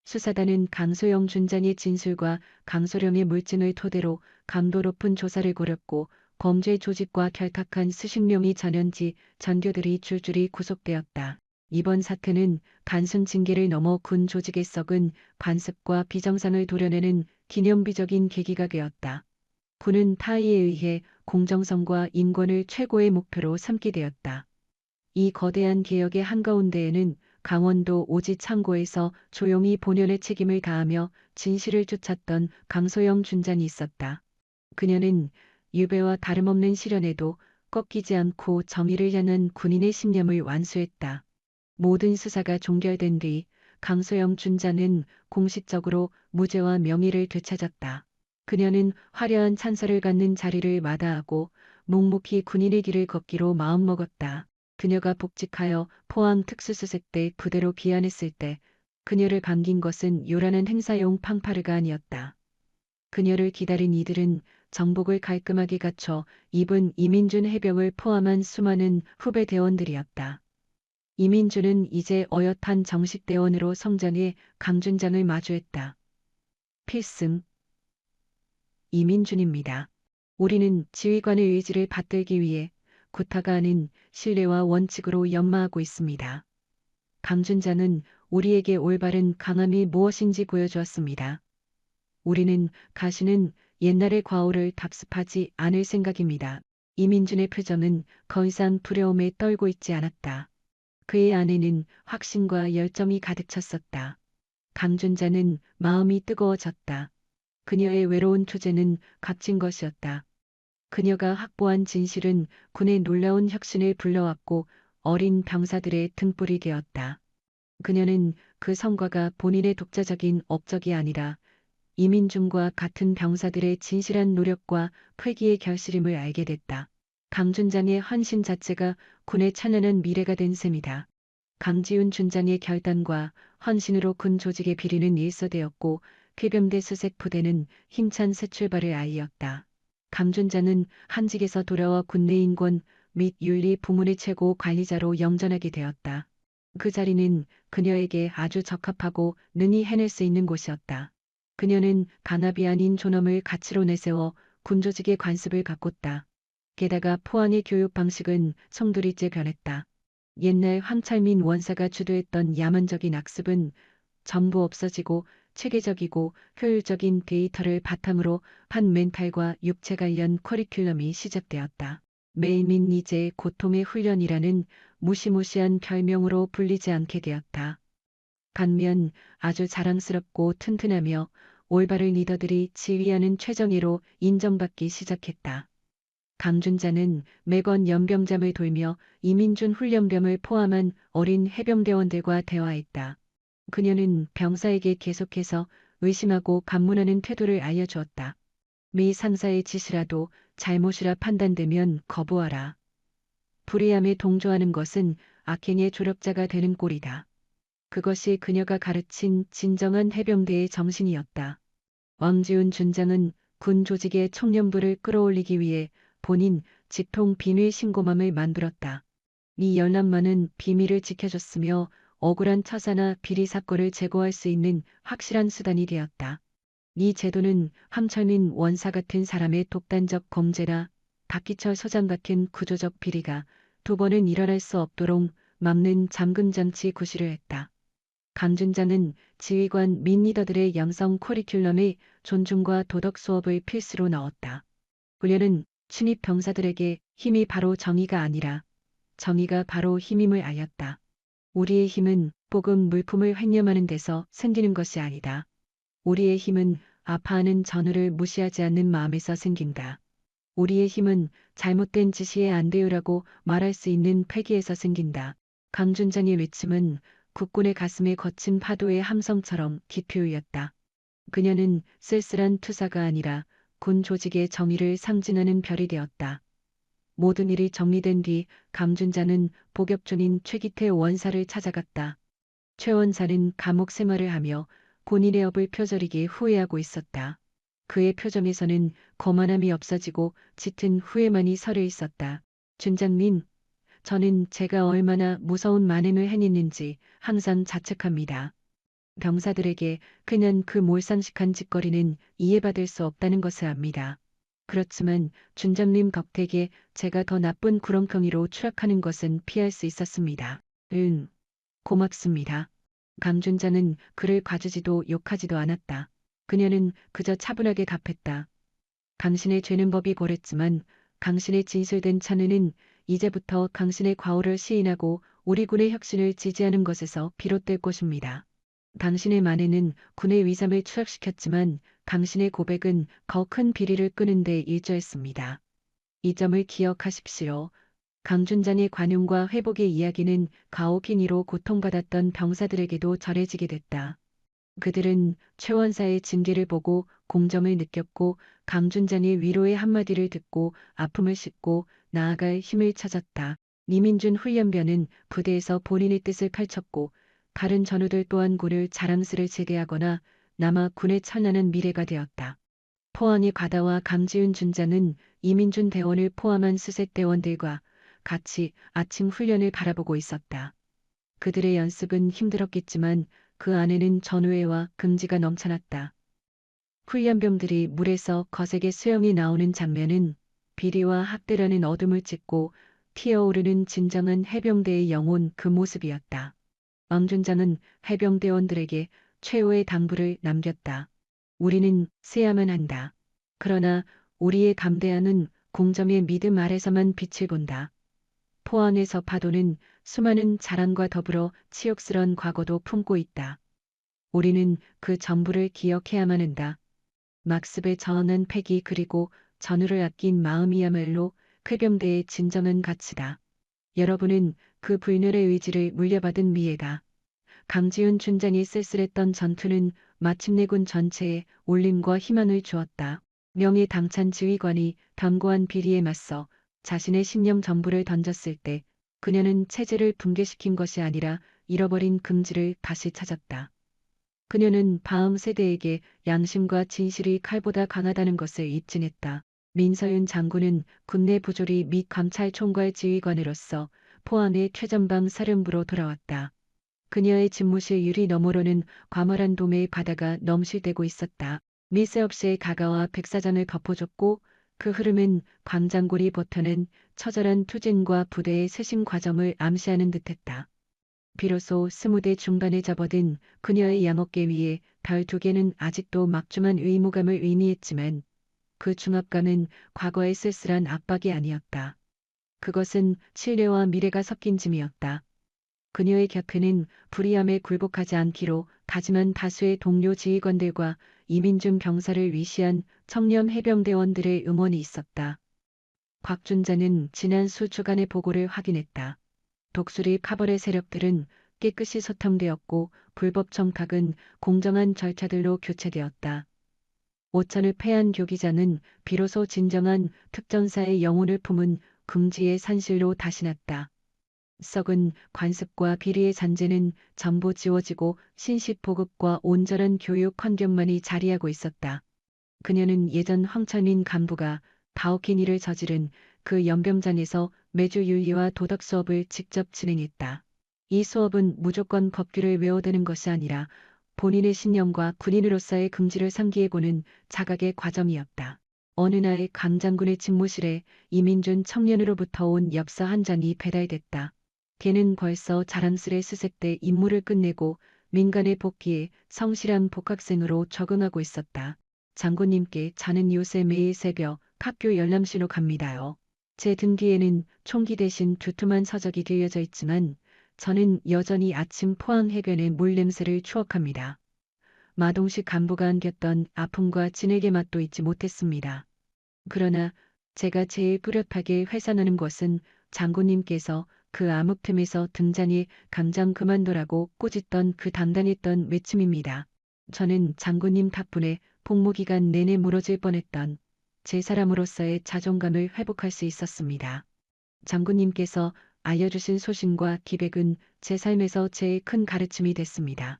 수사단은 강소영 준장의 진술과 강소령의 물증을 토대로 감도 높은 조사를 벌였고 범죄 조직과 결탁한 수십명의 전현지 전교들이 줄줄이 구속되었다. 이번 사태는 단순 징계를 넘어 군 조직의 썩은 관습과 비정상을 도려내는 기념비적인 계기가 되었다. 군은 타의에 의해 공정성과 인권을 최고의 목표로 삼게 되었다. 이 거대한 개혁의 한가운데에는 강원도 오지 창고에서 조용히 본연의 책임을 다하며 진실을 쫓았던 강소영 준장이 있었다. 그녀는 유배와 다름없는 시련에도 꺾이지 않고 정의를 향한 군인의 신념을 완수했다. 모든 수사가 종결된 뒤 강소영 준장은 공식적으로 무죄와 명예를 되찾았다. 그녀는 화려한 찬사를 갖는 자리를 마다하고 묵묵히 군인의 길을 걷기로 마음먹었다. 그녀가 복직하여 포항 특수수색대 부대로 귀환했을 때 그녀를 반긴 것은 요란한 행사용 팡파르가 아니었다. 그녀를 기다린 이들은 정복을 깔끔하게 갖춰 입은 이민준 해병을 포함한 수많은 후배 대원들이었다. 이민준은 이제 어엿한 정식 대원으로 성장해 강준장을 마주했다. 필승 이민준입니다. 우리는 지휘관의 의지를 받들기 위해 구타가 아닌 신뢰와 원칙으로 연마하고 있습니다. 강준장은 우리에게 올바른 강함이 무엇인지 보여주었습니다. 우리는 가시는 옛날의 과오를 답습하지 않을 생각입니다. 이민준의 표정은 더 이상 두려움에 떨고 있지 않았다. 그의 안에는 확신과 열정이 가득 찼었다. 강준자는 마음이 뜨거워졌다. 그녀의 외로운 투쟁은 값진 것이었다. 그녀가 확보한 진실은 군의 놀라운 혁신을 불러왔고 어린 병사들의 등불이 되었다. 그녀는 그 성과가 본인의 독자적인 업적이 아니라 이민중과 같은 병사들의 진실한 노력과 회기의 결실임을 알게 됐다. 강준장의 헌신 자체가 군의 찬란한 미래가 된 셈이다. 강지훈 준장의 결단과 헌신으로 군 조직의 비리는 일소되었고 쾌병대 수색 부대는 힘찬 새 출발을 알렸다. 강준장은 한직에서 돌아와 군내 인권 및 윤리 부문의 최고 관리자로 영전하게 되었다. 그 자리는 그녀에게 아주 적합하고 능히 해낼 수 있는 곳이었다. 그녀는 간압이 아닌 존엄을 가치로 내세워 군조직의 관습을 가꿨다. 게다가 포항의 교육 방식은 송두리째 변했다. 옛날 황철민 원사가 주도했던 야만적인 학습은 전부 없어지고 체계적이고 효율적인 데이터를 바탕으로 한 멘탈과 육체 관련 커리큘럼이 시작되었다. 매일민 이제 고통의 훈련이라는 무시무시한 별명으로 불리지 않게 되었다. 반면 아주 자랑스럽고 튼튼하며 올바른 리더들이 지휘하는 최정예로 인정받기 시작했다. 강준자는 매번 연병장을 돌며 이민준 훈련병을 포함한 어린 해병대원들과 대화했다. 그녀는 병사에게 계속해서 의심하고 반문하는 태도를 알려주었다. 미 상사의 지시라도 잘못이라 판단되면 거부하라. 불의함에 동조하는 것은 악행의 조력자가 되는 꼴이다. 그것이 그녀가 가르친 진정한 해병대의 정신이었다. 왕지훈 준장은 군 조직의 청년부를 끌어올리기 위해 본인 직통 비밀 신고함을 만들었다. 이 열람만은 비밀을 지켜줬으며 억울한 처사나 비리 사건을 제거할 수 있는 확실한 수단이 되었다. 이 제도는 황철민 원사 같은 사람의 독단적 범죄나 박기철 소장 같은 구조적 비리가 두 번은 일어날 수 없도록 막는 잠금장치 구실을 했다. 강준장은 지휘관 및 리더들의 양성 커리큘럼에 존중과 도덕 수업을 필수로 넣었다. 훈련은 신입 병사들에게 힘이 바로 정의가 아니라 정의가 바로 힘임을 알렸다. 우리의 힘은 복음 물품을 횡령하는 데서 생기는 것이 아니다. 우리의 힘은 아파하는 전우를 무시하지 않는 마음에서 생긴다. 우리의 힘은 잘못된 지시에 안 돼요라고 말할 수 있는 패기에서 생긴다. 강준장의 외침은 국군의 가슴에 거친 파도의 함성처럼 기표였다. 그녀는 쓸쓸한 투사가 아니라 군 조직의 정의를 상징하는 별이 되었다. 모든 일이 정리된 뒤 강준자는 복역존인 최기태 원사를 찾아갔다. 최 원사는 감옥 생활을 하며 본인의 업을 표절이기에 후회하고 있었다. 그의 표정에서는 거만함이 없어지고 짙은 후회만이 서려 있었다. 준장님, 저는 제가 얼마나 무서운 만행을 해냈는지 항상 자책합니다. 병사들에게 그냥 그 몰상식한 짓거리는 이해받을 수 없다는 것을 압니다. 그렇지만 준장님 덕택에 제가 더 나쁜 구렁텅이로 추락하는 것은 피할 수 있었습니다. 응, 고맙습니다. 강준자는 그를 과주지도 욕하지도 않았다. 그녀는 그저 차분하게 답했다. 당신의 죄는 법이 고랬지만 당신의 진실된 찬의는 이제부터 당신의 과오를 시인하고 우리 군의 혁신을 지지하는 것에서 비롯될 것입니다. 당신의 만행은 군의 위상을 추락시켰지만 당신의 고백은 더 큰 비리를 끄는 데 일조했습니다. 이 점을 기억하십시오. 강준장의 관용과 회복의 이야기는 가오키니로 고통받았던 병사들에게도 전해지게 됐다. 그들은 최원사의 징계를 보고 공정을 느꼈고 강준장의 위로의 한마디를 듣고 아픔을 싣고 나아갈 힘을 찾았다. 이민준 훈련병은 부대에서 본인의 뜻을 펼쳤고 다른 전우들 또한 군을 자랑스레 제대하거나 남아 군의 찬란한 미래가 되었다. 포항의 과다와 강지훈 준장은 이민준 대원을 포함한 수색 대원들과 같이 아침 훈련을 바라보고 있었다. 그들의 연습은 힘들었겠지만 그 안에는 전우애와 긍지가 넘쳐났다. 훈련병들이 물에서 거세게 수영이 나오는 장면은 비리와 학대라는 어둠을 찢고 피어오르는 진정한 해병대의 영혼 그 모습이었다. 왕준장은 해병대원들에게 최후의 당부를 남겼다. 우리는 세야만 한다. 그러나 우리의 감대함은 공정의 믿음 아래서만 빛을 본다. 포항에서 파도는 수많은 자랑과 더불어 치욕스런 과거도 품고 있다. 우리는 그 전부를 기억해야만 한다. 막습에 저어난 패기 그리고 전우를 아낀 마음이야말로 쾌병대의 진정한 가치다. 여러분은 그 불멸의 의지를 물려받은 미에다. 강지훈 춘장이 쓸쓸했던 전투는 마침내 군 전체에 울림과 희망을 주었다. 명예당찬 지휘관이 견고한 비리에 맞서 자신의 신념 전부를 던졌을 때 그녀는 체제를 붕괴시킨 것이 아니라 잃어버린 긍지를 다시 찾았다. 그녀는 다음 세대에게 양심과 진실이 칼보다 강하다는 것을 입증했다. 민서윤 장군은 군내 부조리 및 감찰 총괄 지휘관으로서 포항의 최전방 사령부로 돌아왔다. 그녀의 집무실 유리 너머로는 과몰한 도매의 바다가 넘실대고 있었다. 미세업시의 가가와 백사장을 덮어줬고 그 흐름은 광장고리 버터는 처절한 투쟁과 부대의 쇄신 과정을 암시하는 듯했다. 비로소 20대 중반에 접어든 그녀의 양어깨 위에 별 2개는 아직도 막중한 의무감을 의미했지만 그 중압감은 과거의 쓸쓸한 압박이 아니었다. 그것은 신뢰와 미래가 섞인 짐이었다. 그녀의 곁에는 불의함에 굴복하지 않기로 다짐한 다수의 동료 지휘관들과 이민중 병사를 위시한 청렴 해병대원들의 응원이 있었다. 곽준자는 지난 수주간의 보고를 확인했다. 독수리 카벌의 세력들은 깨끗이 소탕되었고 불법 청탁은 공정한 절차들로 교체되었다. 오천을 패한 교기장은 비로소 진정한 특전사의 영혼을 품은 긍지의 산실로 다시 났다. 썩은 관습과 비리의 잔재는 전부 지워지고 신식보급과 온전한 교육 환경만이 자리하고 있었다. 그녀는 예전 황철민 간부가 가혹한 일을 저지른 그 연병장에서 매주 윤리와 도덕 수업을 직접 진행했다. 이 수업은 무조건 법규를 외워드는 것이 아니라 본인의 신념과 군인으로서의 긍지를 상기해보는 자각의 과정이었다. 어느 날 강 장군의 집무실에 이민준 청년으로부터 온 엽서 한 장이 배달됐다. 걔는 벌써 자랑스레 수색대 임무를 끝내고 민간에 복귀해 성실한 복학생으로 적응하고 있었다. 장군님께 저는 요새 매일 새벽 학교 열람실로 갑니다요. 제 등 뒤에는 총기 대신 두툼한 서적이 들려져 있지만 저는 여전히 아침 포항 해변의 물 냄새를 추억합니다. 마동식 간부가 안겼던 아픔과 진액의 맛도 잊지 못했습니다. 그러나 제가 제일 뚜렷하게 회상하는 것은 장군님께서 그 암흑 틈에서 등잔이 당장 그만두라고 꾸짖던 그 당당했던 외침입니다. 저는 장군님 덕분에 복무기간 내내 무너질 뻔했던 제 사람으로서의 자존감을 회복할 수 있었습니다. 장군님께서 알려주신 소신과 기백은 제 삶에서 제일 큰 가르침이 됐습니다.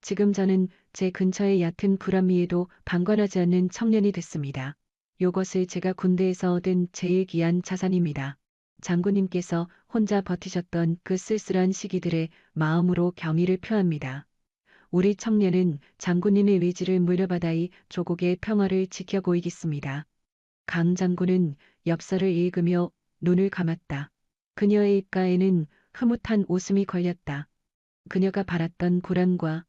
지금 저는 제 근처의 얕은 불합리에도 방관하지 않는 청년이 됐습니다. 요것을 제가 군대에서 얻은 제일 귀한 자산입니다. 장군님께서 혼자 버티셨던 그 쓸쓸한 시기들의 마음으로 경의를 표합니다. 우리 청년은 장군님의 의지를 물려받아 이 조국의 평화를 지켜보이겠습니다. 강 장군은 엽서를 읽으며 눈을 감았다. 그녀의 입가에는 흐뭇한 웃음이 걸렸다. 그녀가 바랐던 고난과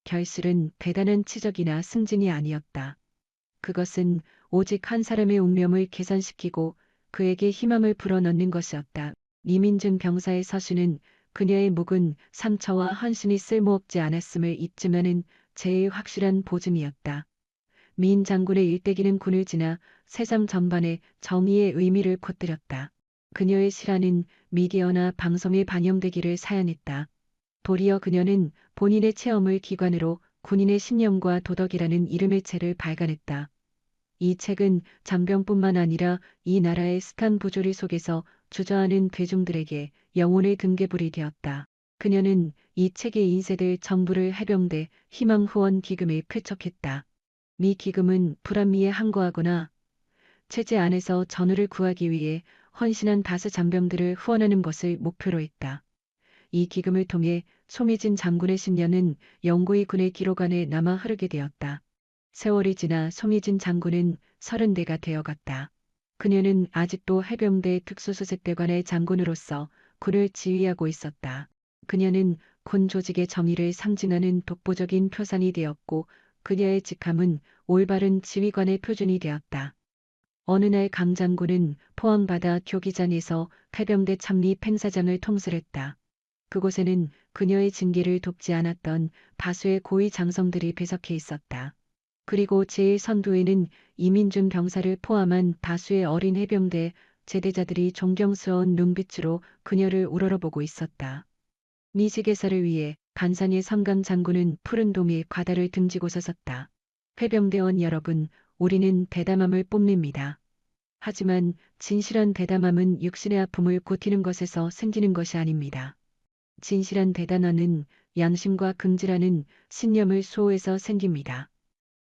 결실은 대단한 치적이나 승진이 아니었다. 그것은 오직 한 사람의 운명을 개선시키고 그에게 희망을 불어넣는 것이었다. 이민준 병사의 서신은 그녀의 묵은 상처와 헌신이 쓸모없지 않았음을 잊지만은 제일 확실한 보증이었다. 민 장군의 일대기는 군을 지나 세상 전반에 정의의 의미를 걷들였다. 그녀의 시라는 미디어나 방송에 반영되기를 사양했다. 도리어 그녀는 본인의 체험을 기관으로 군인의 신념과 도덕이라는 이름의 책을 발간했다. 이 책은 장병뿐만 아니라 이 나라의 습한 부조리 속에서 주저하는 대중들에게 영혼의 등개불이 되었다. 그녀는 이 책의 인쇄될 정부를 해병대 희망 후원 기금에 쾌척했다. 미 기금은 불합리에 항거하거나 체제 안에서 전우를 구하기 위해 헌신한 다수 장병들을 후원하는 것을 목표로 했다. 이 기금을 통해 송혜진 장군의 신년은 영구히 군의 기록 안에 남아 흐르게 되었다. 세월이 지나 송혜진 장군은 30대가 되어갔다. 그녀는 아직도 해병대 특수수색대관의 장군으로서 군을 지휘하고 있었다. 그녀는 군 조직의 정의를 상징하는 독보적인 표상이 되었고 그녀의 직함은 올바른 지휘관의 표준이 되었다. 어느 날 강 장군은 포항바다 교기장에서 해병대 참리 행사장을 통솔했다. 그곳에는 그녀의 징계를 돕지 않았던 다수의 고위 장성들이 배석해 있었다. 그리고 제1선두에는 이민준 병사를 포함한 다수의 어린 해병대 제대자들이 존경스러운 눈빛으로 그녀를 우러러보고 있었다. 미식개사를 위해 간산의 성강 장군은 푸른 동에 과다를 등지고 서섰다. 해병대원 여러분, 우리는 대담함을 뽐냅니다. 하지만 진실한 대담함은 육신의 아픔을 고티는 것에서 생기는 것이 아닙니다. 진실한 대담함은 양심과 긍지라는 신념을 수호해서 생깁니다.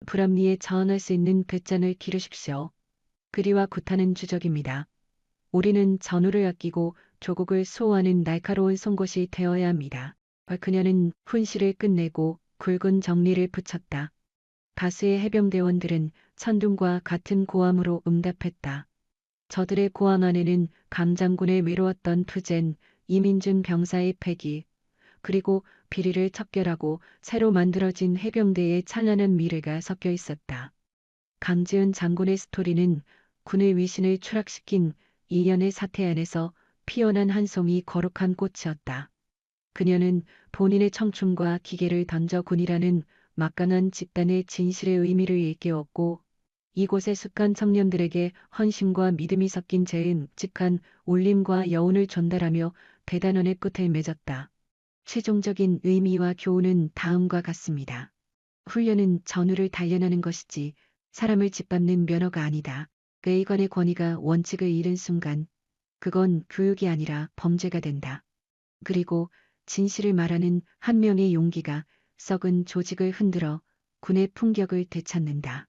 불합리에 저항할 수 있는 배짱을 기르십시오. 그리와 구타는 주적입니다. 우리는 전우를 아끼고 조국을 수호하는 날카로운 송곳이 되어야 합니다. 그녀는 훈시를 끝내고 굵은 정리를 붙였다. 다수의 해병대원들은 천둥과 같은 고함으로 응답했다. 저들의 고함 안에는 강 장군의 외로웠던 투젠, 이민준 병사의 패기, 그리고 비리를 척결하고 새로 만들어진 해병대의 찬란한 미래가 섞여 있었다. 강지은 장군의 스토리는 군의 위신을 추락시킨 이연의 사태 안에서 피어난 한 송이 거룩한 꽃이었다. 그녀는 본인의 청춘과 기계를 던져 군이라는 막강한 집단의 진실의 의미를 일깨웠고 이곳의 습관 청년들에게 헌신과 믿음이 섞인 재임직한 울림과 여운을 전달하며 대단원의 끝을 맺었다. 최종적인 의미와 교훈은 다음과 같습니다. 훈련은 전우를 단련하는 것이지 사람을 짓밟는 면허가 아니다. 의관의 권위가 원칙을 잃은 순간 그건 교육이 아니라 범죄가 된다. 그리고 진실을 말하는 한 명의 용기가 썩은 조직을 흔들어 군의 품격을 되찾는다.